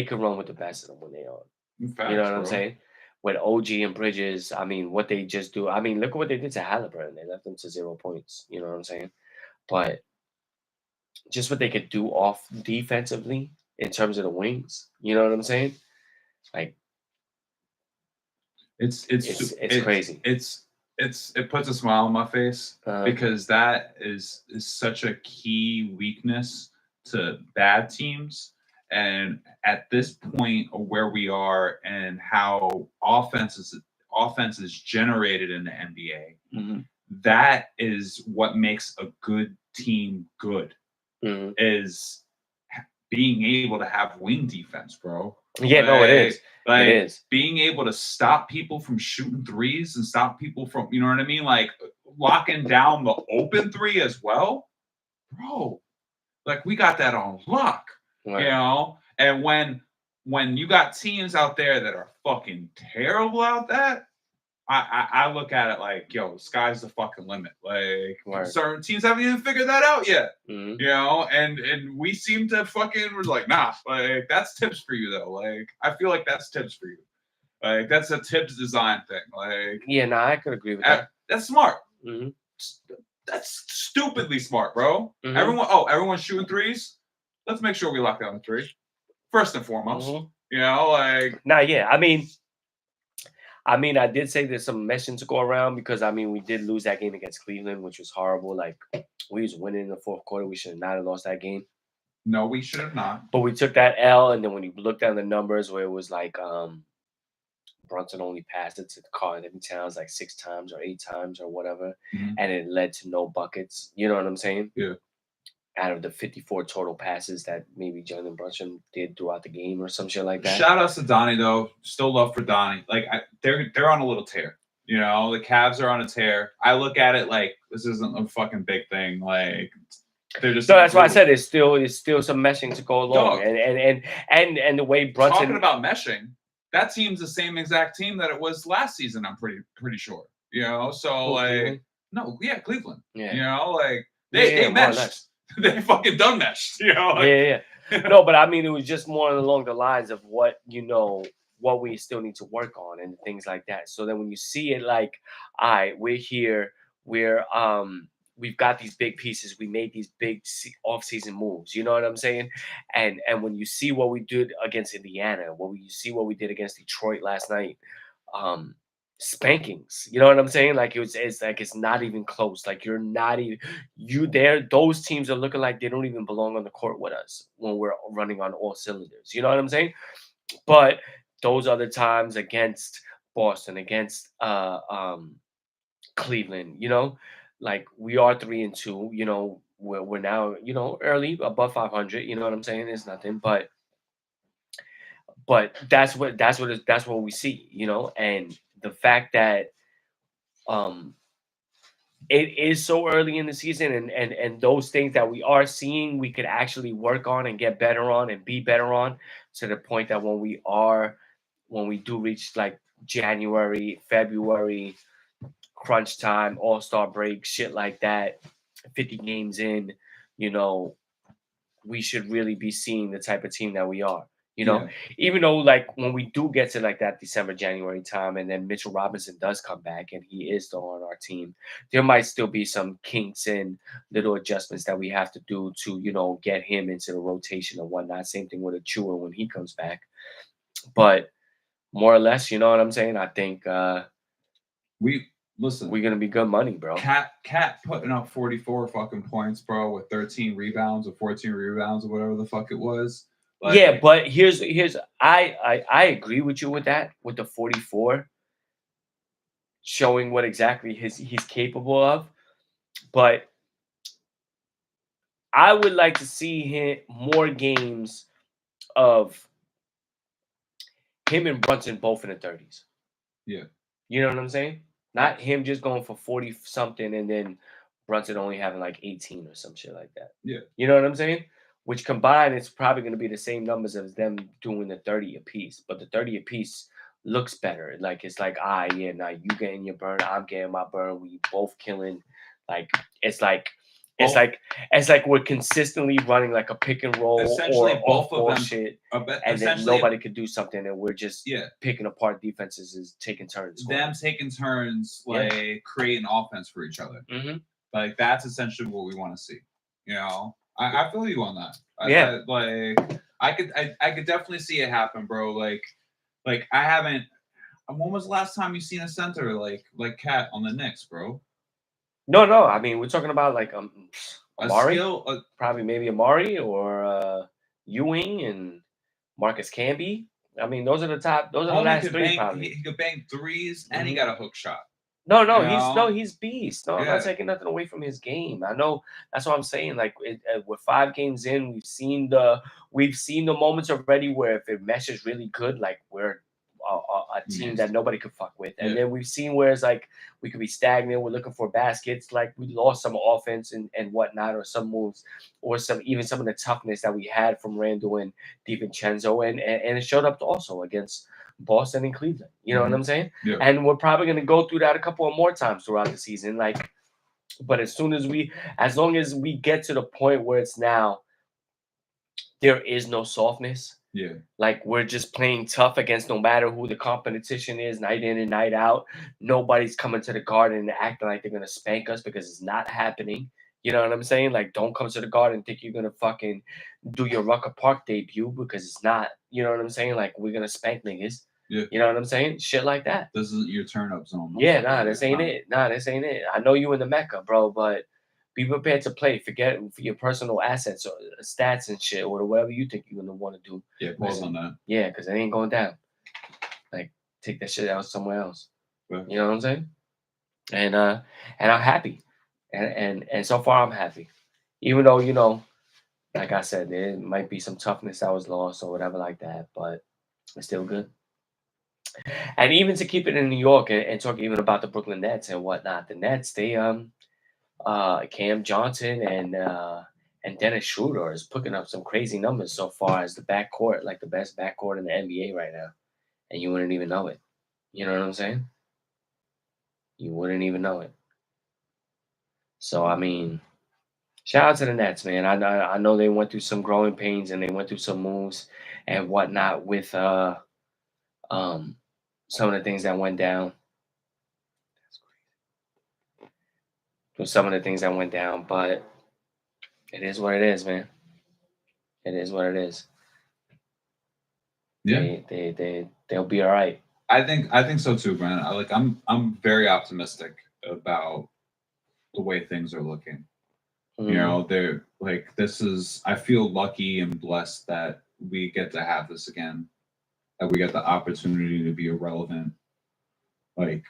could run with the best of them when they're on. Facts, You know what I'm bro. saying? With OG and Bridges, I mean, what they just do. I mean, look at what they did to Halliburton. They left him to 0 points. You know what I'm saying? But just what they could do off defensively in terms of the wings. You know what I'm saying? Like, It's crazy. It puts a smile on my face because that is such a key weakness to bad teams. And at this point of where we are and how offense is generated in the NBA, Mm-hmm. that is what makes a good team good. Mm-hmm. Is being able to have wing defense, bro. Yeah, no, it is. Like, it is. being able to stop people from shooting threes and stop people from, you know what I mean? Like locking down the open three as well. Bro, like we got that on lock, Right. you know? And when you got teams out there that are fucking terrible out that, I look at it like, yo, sky's the fucking limit. Like certain teams haven't even figured that out yet. Mm-hmm. You know, and we seem to fucking was like, nah, like that's tips for you though. Like I feel like that's tips for you. Like that's a tips design thing. Like yeah, no, I could agree with that. That's smart. Mm-hmm. That's stupidly smart, bro. Mm-hmm. Everyone's shooting threes. Let's make sure we lock down the three first and foremost. Mm-hmm. You know, like yeah. I mean, I did say there's some meshing to go around because we did lose that game against Cleveland, which was horrible. Like we was winning in the fourth quarter. We should not have lost that game. No, we should have not. But we took that L, and then when you look down the numbers, where it was like Brunson only passed it to the Karl-Anthony Towns like 6 times or 8 times or whatever, and it led to no buckets. You know what I'm saying? Yeah. Out of the 54 total passes that maybe Jalen Brunson did throughout the game or some shit like that. Shout outs to Donnie though. Still love for Donnie. Like they're on a little tear. You know, the Cavs are on a tear. I look at it like this isn't a fucking big thing. Like they're just. So that's why I said it's still some meshing to go along. And the way Brunson talking about meshing, that team's the same exact team that it was last season. I'm pretty sure. You know, so like Cleveland? Cleveland. Yeah. You know, like they meshed. They fucking done meshed, you know? Like, yeah. No, but it was just more along the lines of what, what we still need to work on and things like that. So then when you see it like, all right, we're here, we've got these big pieces, we made these big off-season moves. You know what I'm saying? And when you see what we did against Indiana, you see what we did against Detroit last night, um, spankings. You know what I'm saying? Like it's like it's not even close. Like you're not even you there. Those teams are looking like they don't even belong on the court with us when we're running on all cylinders. You know what I'm saying? But those other times against Boston, against Cleveland, like we are 3-2. We're now early above 500. You know what I'm saying? It's nothing, but that's what we see. And the fact that um it is so early in the season, and those things that we are seeing we could actually work on and get better on and be better on, to the point that when we do reach like January, February, crunch time, all-star break, shit like that, 50 games in, you know we should really be seeing the type of team that we are. Yeah. Even though like when we do get to like that December, January time, and then Mitchell Robinson does come back and he is still on our team, there might still be some kinks and little adjustments that we have to do to, get him into the rotation and whatnot. Same thing with Achua when he comes back. But more or less, you know what I'm saying? I think We listen. we're gonna be good money, bro. Cat putting up 44 fucking points, bro, with 13 rebounds or 14 rebounds or whatever the fuck it was. Like, Yeah, but here's I agree with you with that, with the 44, showing what exactly he's capable of. But I would like to see him more games of him and Brunson both in the 30s. Yeah. You know what I'm saying? Not him just going for 40 something and then Brunson only having like 18 or some shit like that. Yeah. You know what I'm saying? Which combined, it's probably going to be the same numbers as them doing the 30 apiece. But the 30 apiece looks better. Like, it's like, yeah, now you getting your burn, I'm getting my burn. We both killing. Like, it's like, it's Both- like it's like we're consistently running like a pick and roll Essentially, or both off-ball of them- shit, and then essentially, nobody could do something, and we're just yeah, picking apart defenses, is taking turns. them taking turns, Yeah. like creating offense for each other. Mm-hmm. Like that's essentially what we want to see. I feel you on that. Yeah. I could definitely see it happen, bro. Like I haven't. When was the last time you seen a center like Cat on the Knicks, bro? No. I mean, we're talking about like Amari, A probably maybe Amari or Ewing and Marcus Camby. I mean, those are the top. Those are the homie last could three, bang. probably. He could bang threes, and he Mhm. got a hook shot. No, You he's beast. No, I'm Yeah. not taking nothing away from his game. I know that's what I'm saying. Like we're 5 games in, we've seen the moments already where if it meshes really good, like we're a team Yes. that nobody could fuck with. And Yeah. then we've seen where it's like we could be stagnant. We're looking for baskets. Like we lost some offense and whatnot, or some moves, or some of the toughness that we had from Randall and DiVincenzo, and it showed up also against Boston and Cleveland. You know what I'm saying? Yeah. And we're probably going to go through that a couple of more times throughout the season. Like, but as long as we get to the point where it's now, there is no softness. Yeah. Like we're just playing tough against no matter who the competition is, night in and night out. Nobody's coming to the Garden and acting like they're gonna spank us, because it's not happening. You know what I'm saying? Like, don't come to the Garden and think you're gonna fucking do your Rucker Park debut, because it's not. You know what I'm saying? Like, we're gonna spank niggas. Yeah. You know what I'm saying? Shit like that. This isn't your turn up zone. Yeah, motherfucker. this ain't it. This ain't it. I know you in the Mecca, bro, but be prepared to play. Forget for your personal assets or stats and shit, or whatever you think you're gonna want to do. Yeah, pause on that. Yeah, because it ain't going down. Like, take that shit out somewhere else. Yeah. You know what I'm saying? And I'm happy, and so far I'm happy, even though like I said, there might be some toughness that was lost or whatever like that, but it's still good. And even to keep it in New York and talk even about the Brooklyn Nets and whatnot, the Nets, they Cam Johnson and Dennis Schroeder is picking up some crazy numbers so far as the backcourt, like the best backcourt in the NBA right now, and you wouldn't even know it. You know what I'm saying? You wouldn't even know it. So I mean, shout out to the Nets, man. I know they went through some growing pains and they went through some moves and whatnot with Some of the things that went down. With some of the things that went down, but it is what it is, man. It is what it is. Yeah. They'll be all right. I think so too, man. I'm very optimistic about the way things are looking. You know, they're like, this is, I feel lucky and blessed that we get to have this again, that we get the opportunity to be irrelevant. Like,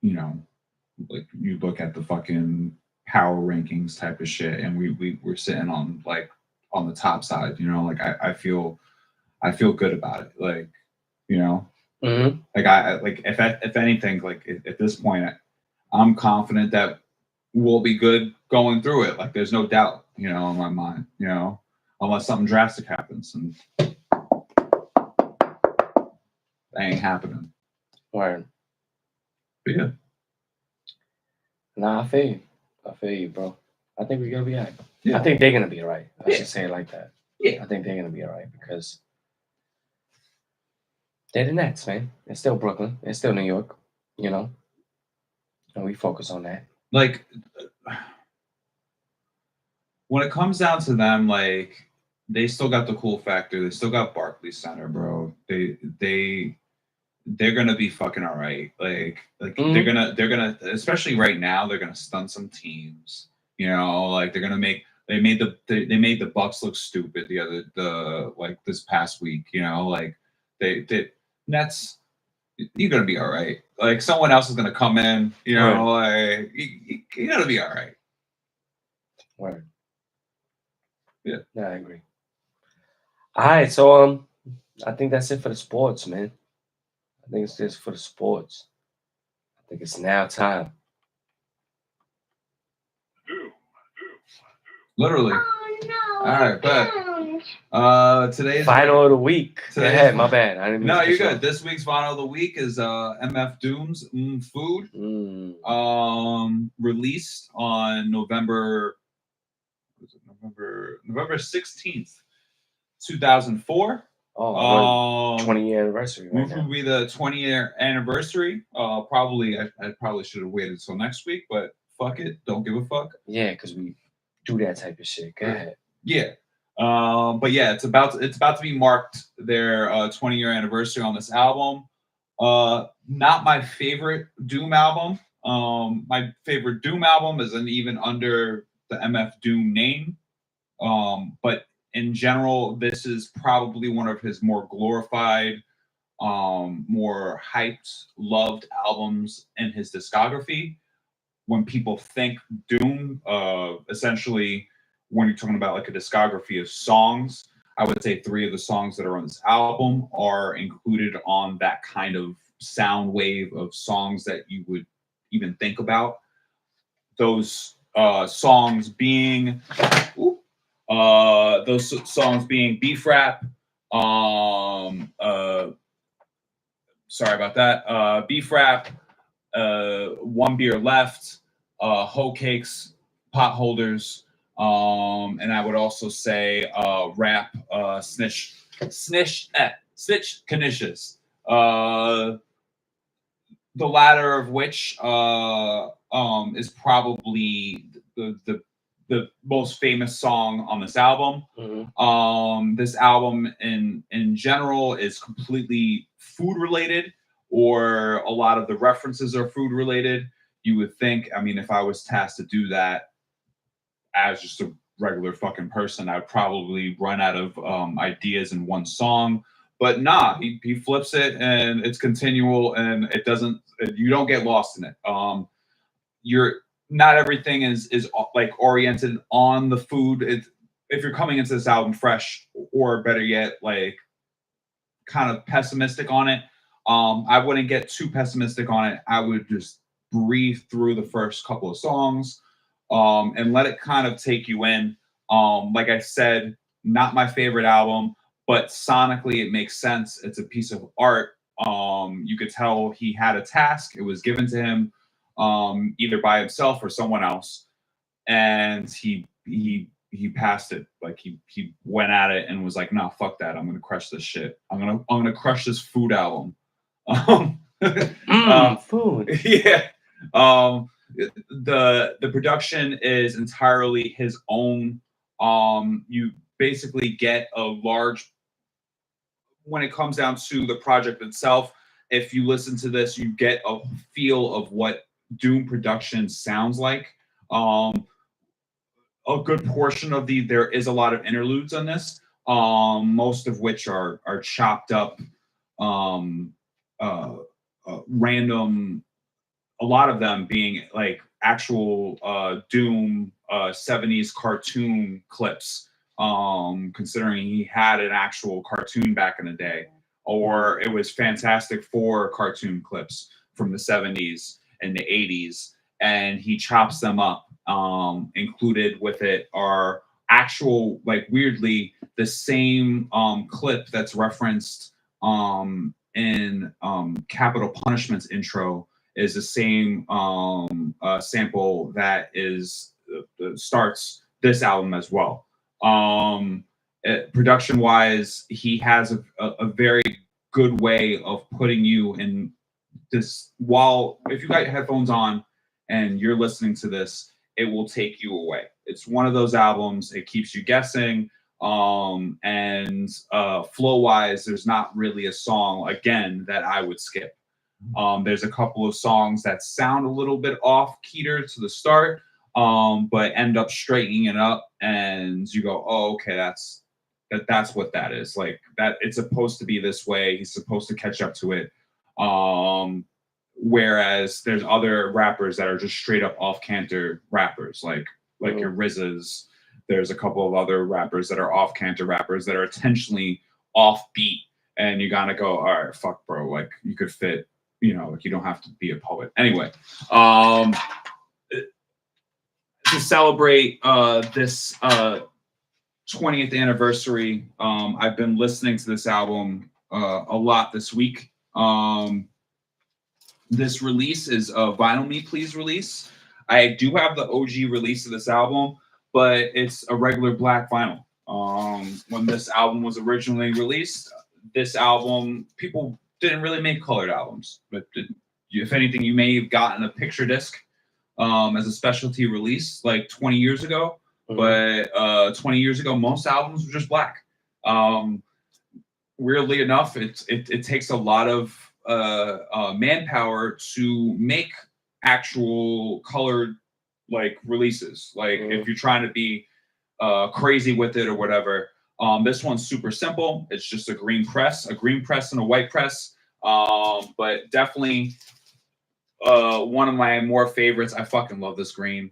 you know, like you look at the fucking power rankings type of shit, and we're sitting on like on the top side. You know, like I feel good about it. Like, you know, like I like if anything, like at this point, I'm confident that we'll be good going through it. Like there's no doubt, you know, in my mind. You know, unless something drastic happens, and that ain't happening. Word. But yeah. Nah, I feel you, bro. I think we're gonna be all right. Yeah. I think they're gonna be all right. I Yeah. should say it like that. Yeah. I think they're gonna be all right because they're the Nets, man. It's still Brooklyn. It's still New York, you know. And we focus on that. Like when it comes down to them, like they still got the cool factor. They still got Barclays Center, bro. They're gonna be fucking all right. Like they're gonna especially right now, they're gonna stun some teams. You know, like they made the Bucks look stupid like this past week. You know, like they Nets, you're gonna be all right. Like someone else is gonna come in. You know, like you're gonna be all right. Word. Yeah. Yeah, I agree. All right, so I think that's it for the sports, man. I think it's just for the sports. I think it's now time. Literally. Oh no. All right, bet. Today's Final of the week. Go today's- ahead, my bad. I didn't mean No, to you're cut good. This week's final of the week is MF Doom's Food. you off. Released on November 16th, 2004. Oh, 20-year anniversary right Which will now. be the 20-year anniversary. Probably I probably should have waited till next week, but fuck it, don't give a fuck. Yeah, because we do that type of shit. Go ahead. Yeah. But yeah, it's about to be marked their 20-year anniversary on this album. Not my favorite Doom album. My favorite Doom album isn't even under the MF Doom name. But in general, this is probably one of his more glorified, more hyped, loved albums in his discography. When people think Doom, essentially, when you're talking about like a discography of songs, I would say 3 of the songs that are on this album are included on that kind of sound wave of songs that you would even think about. Those songs being Beef Rap, sorry about that, Beef Rap, One Beer Left, Hoe Cakes, Potholders, and I would also say Rap, Snitch Knishes. The latter of which is probably the most famous song on this album. This album in general is completely food related, or a lot of the references are food related. You would think, I mean, if I was tasked to do that as just a regular fucking person, I'd probably run out of ideas in one song. But nah, he flips it and it's continual, and it doesn't. You don't get lost in it. Not everything is like oriented on the food. If you're coming into this album fresh, or better yet, like kind of pessimistic on it, I wouldn't get too pessimistic on it. I would just breathe through the first couple of songs, and let it kind of take you in. Like I said, not my favorite album, but sonically it makes sense. It's a piece of art. You could tell he had a task. It was given to him, either by himself or someone else, and he passed it. Like he went at it and was like, "Nah, fuck that. I'm gonna crush this shit. I'm gonna crush this food album." Food. Yeah. The production is entirely his own. You basically get a large when it comes down to the project itself. If you listen to this, you get a feel of what Doom production sounds like. Um, a good portion of there is a lot of interludes on this, most of which are chopped up, um, uh, random. A lot of them being like actual Doom 70s cartoon clips. Considering he had an actual cartoon back in the day, or it was Fantastic Four cartoon clips from the 70s and the 80s, and he chops them up. Included with it are actual, like weirdly, the same clip that's referenced in Capital Punishment's intro is the same sample that is starts this album as well. Production wise, he has a very good way of putting you in this. While if you got your headphones on and you're listening to this, it will take you away. It's one of those albums. It keeps you guessing. And flow wise, there's not really a song again that I would skip. There's a couple of songs that sound a little bit off keter to the start, but end up straightening it up, and you go, "Oh, okay, that's what that is. Like that, it's supposed to be this way. He's supposed to catch up to it." Whereas there's other rappers that are just straight up off canter rappers, like your RZA's. There's a couple of other rappers that are off canter rappers that are intentionally off beat, and you gotta go, all right, fuck, bro. Like you could fit, like you don't have to be a poet. Anyway, to celebrate this 20th anniversary, I've been listening to this album a lot this week. This release is a Vinyl Me Please release. I do have the OG release of this album, but it's a regular black vinyl. When this album was originally released, this album, people didn't really make colored albums, but if anything, you may have gotten a picture disc as a specialty release like 20 years ago. But 20 years ago, most albums were just black. Weirdly enough, it takes a lot of manpower to make actual colored like releases. Like if you're trying to be crazy with it or whatever. This one's super simple. It's just a green press and a white press. But definitely one of my more favorites. I fucking love this green.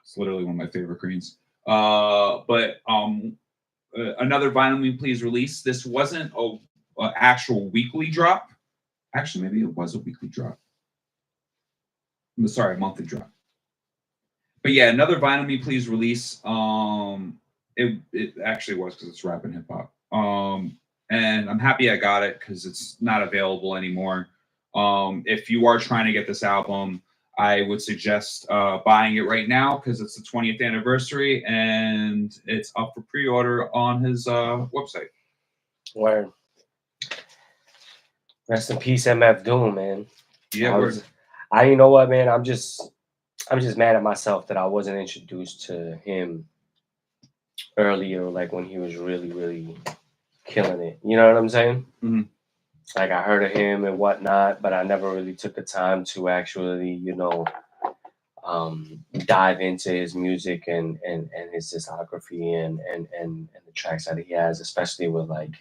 It's literally one of my favorite greens. But another Vinyl Me Please release. This wasn't a actual weekly drop. Actually, maybe it was a weekly drop. I'm sorry, a monthly drop. But yeah, another Vinyl Me Please release. It actually was because it's rap and hip hop. And I'm happy I got it because it's not available anymore. If you are trying to get this album, I would suggest buying it right now because it's the 20th anniversary and it's up for pre-order on his website. Word. Rest in peace, MF Doom, man. Yeah, you know what, man? I'm just mad at myself that I wasn't introduced to him earlier, like when he was really, really killing it. You know what I'm saying? Mm-hmm. Like I heard of him and whatnot, but I never really took the time to actually, dive into his music and his discography and the tracks that he has, especially with like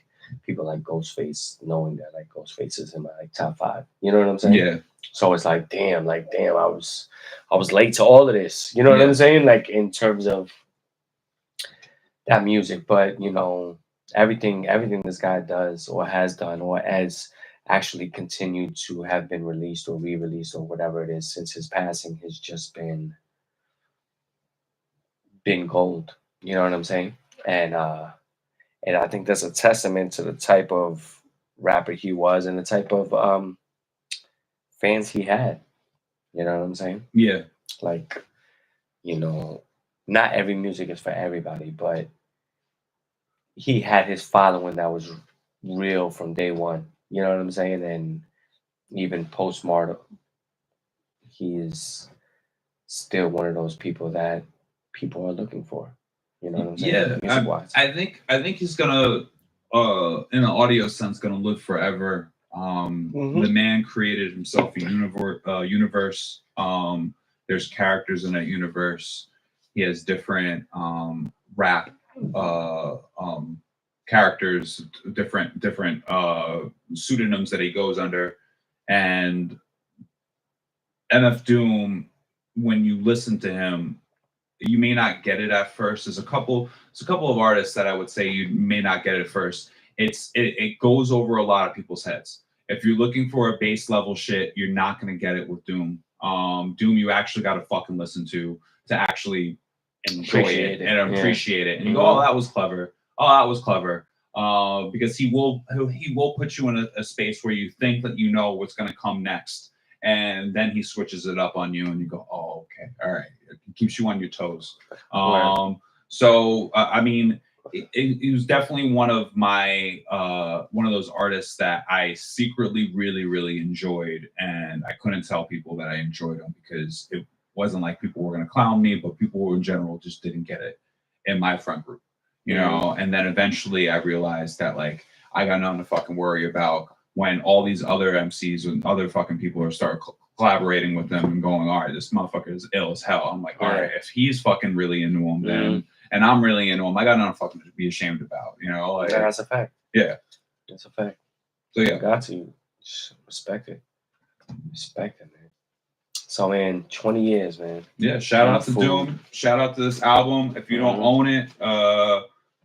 people like Ghostface, knowing that like Ghostface is in my like top 5. You know what I'm saying? Yeah. So it's like, damn, I was late to all of this. You know what I'm saying? Like in terms of that music, but everything this guy does or has done or has actually continued to have been released or re-released or whatever it is since his passing has just been gold. You know what I'm saying? And I think that's a testament to the type of rapper he was and the type of fans he had. You know what I'm saying? Yeah. Like, not every music is for everybody, but he had his following that was real from day one. You know what I'm saying? And even post-mortem, he is still one of those people that people are looking for. You know what I'm saying? Yeah, Music-wise. I think he's gonna, in an audio sense, gonna live forever. Mhm. The man created himself a universe. There's characters in that universe. He has different rap characters, different pseudonyms that he goes under, and MF Doom. When you listen to him, you may not get it at first. There's a couple of artists that I would say you may not get it at first. It goes over a lot of people's heads. If you're looking for a base level shit, you're not gonna get it with Doom. Doom you actually gotta fucking listen to actually enjoy Appreciate it it, and yeah. appreciate it. And you go, oh, that was clever. Oh, that was clever. Because he will put you in a space where you think that you know what's gonna come next, and then he switches it up on you, and you go, oh, okay, all right. It keeps you on your toes. So I mean, it was definitely one of my one of those artists that I secretly really enjoyed, and I couldn't tell people that I enjoyed him because it wasn't like people were gonna clown me, but people in general just didn't get it in my friend group, you know. And then eventually I realized that like I got nothing to fucking worry about when all these other MCs and other fucking people are start collaborating with them and going, all right, this motherfucker is ill as hell. I'm like, all right, if he's fucking really into him, then and I'm really into him, I got nothing fucking to be ashamed about, you know? Like, Yeah, that's a fact. Yeah. That's a fact. So yeah. Got to respect it. Respect it, man. So man, 20 years, man. Yeah, shout out to Doom. Shout out to this album. If you don't own it,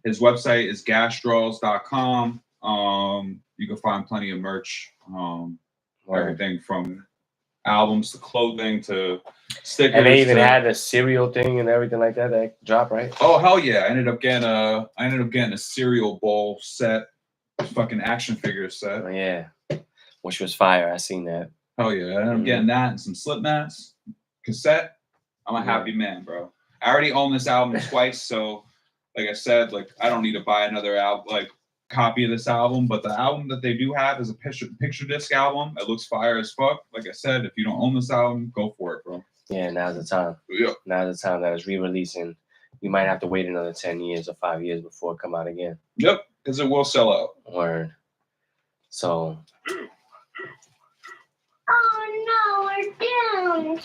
his website is gasstraws.com. You can find plenty of merch. Everything from albums to clothing to stickers. And they even had a cereal thing and everything like that that dropped, right? Oh hell yeah! I ended up getting a cereal bowl set, fucking action figure set. Oh, yeah, which was fire. I seen that. Hell yeah! I ended up getting that and some slip mats, cassette. I'm a happy man, bro. I already own this album twice, so like I said, like I don't need to buy another copy of this album, but the album that they do have is a picture disc album. It looks fire as fuck. Like I said, if you don't own this album, go for it, bro. Yeah, now's the time. Yeah. Now's the time that it's re-releasing. You might have to wait another 10 years or 5 years before it come out again. Yep, because it will sell out. Word. So. Oh no, we're doomed.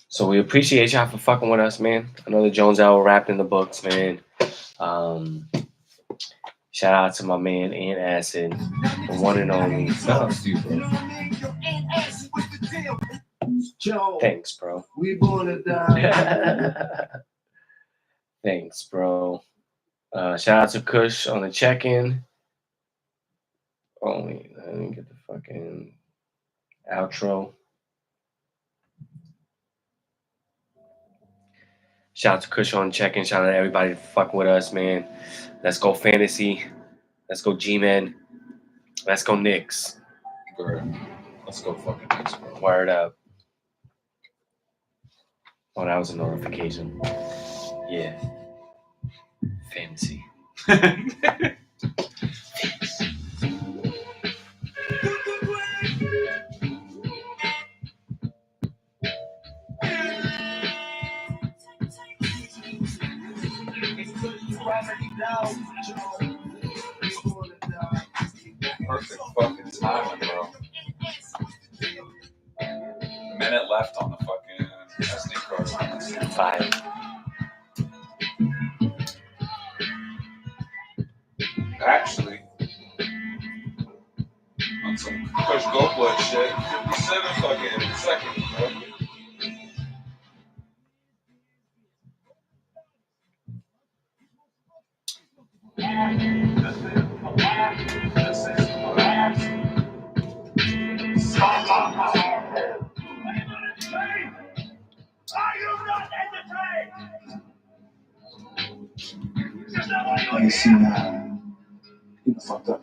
So we appreciate y'all for fucking with us, man. I know the Jones Hour wrapped in the books, man. Shout out to my man Aunt Acid, the one and only. Shout out to you, bro. Thanks, bro. We gonna die. Thanks, bro. Shout out to Kush on the check-in. Oh, wait, let me get the fucking outro. Shout out to Kush on check-in. Shout out to everybody fucking with us, man. Let's go Fantasy. Let's go G-Men. Let's go Knicks. Word. Let's go fucking Knicks, bro. Word up. Oh, that was a notification. Yeah. Fantasy. Perfect fucking timing, bro. Minute left on the fucking SD card. 5. Actually, on some Kush Go Blood shit, 57 fucking seconds, bro. You see now, you fucked up.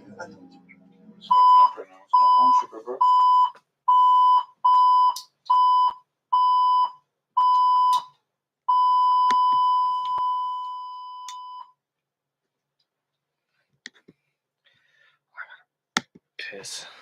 this.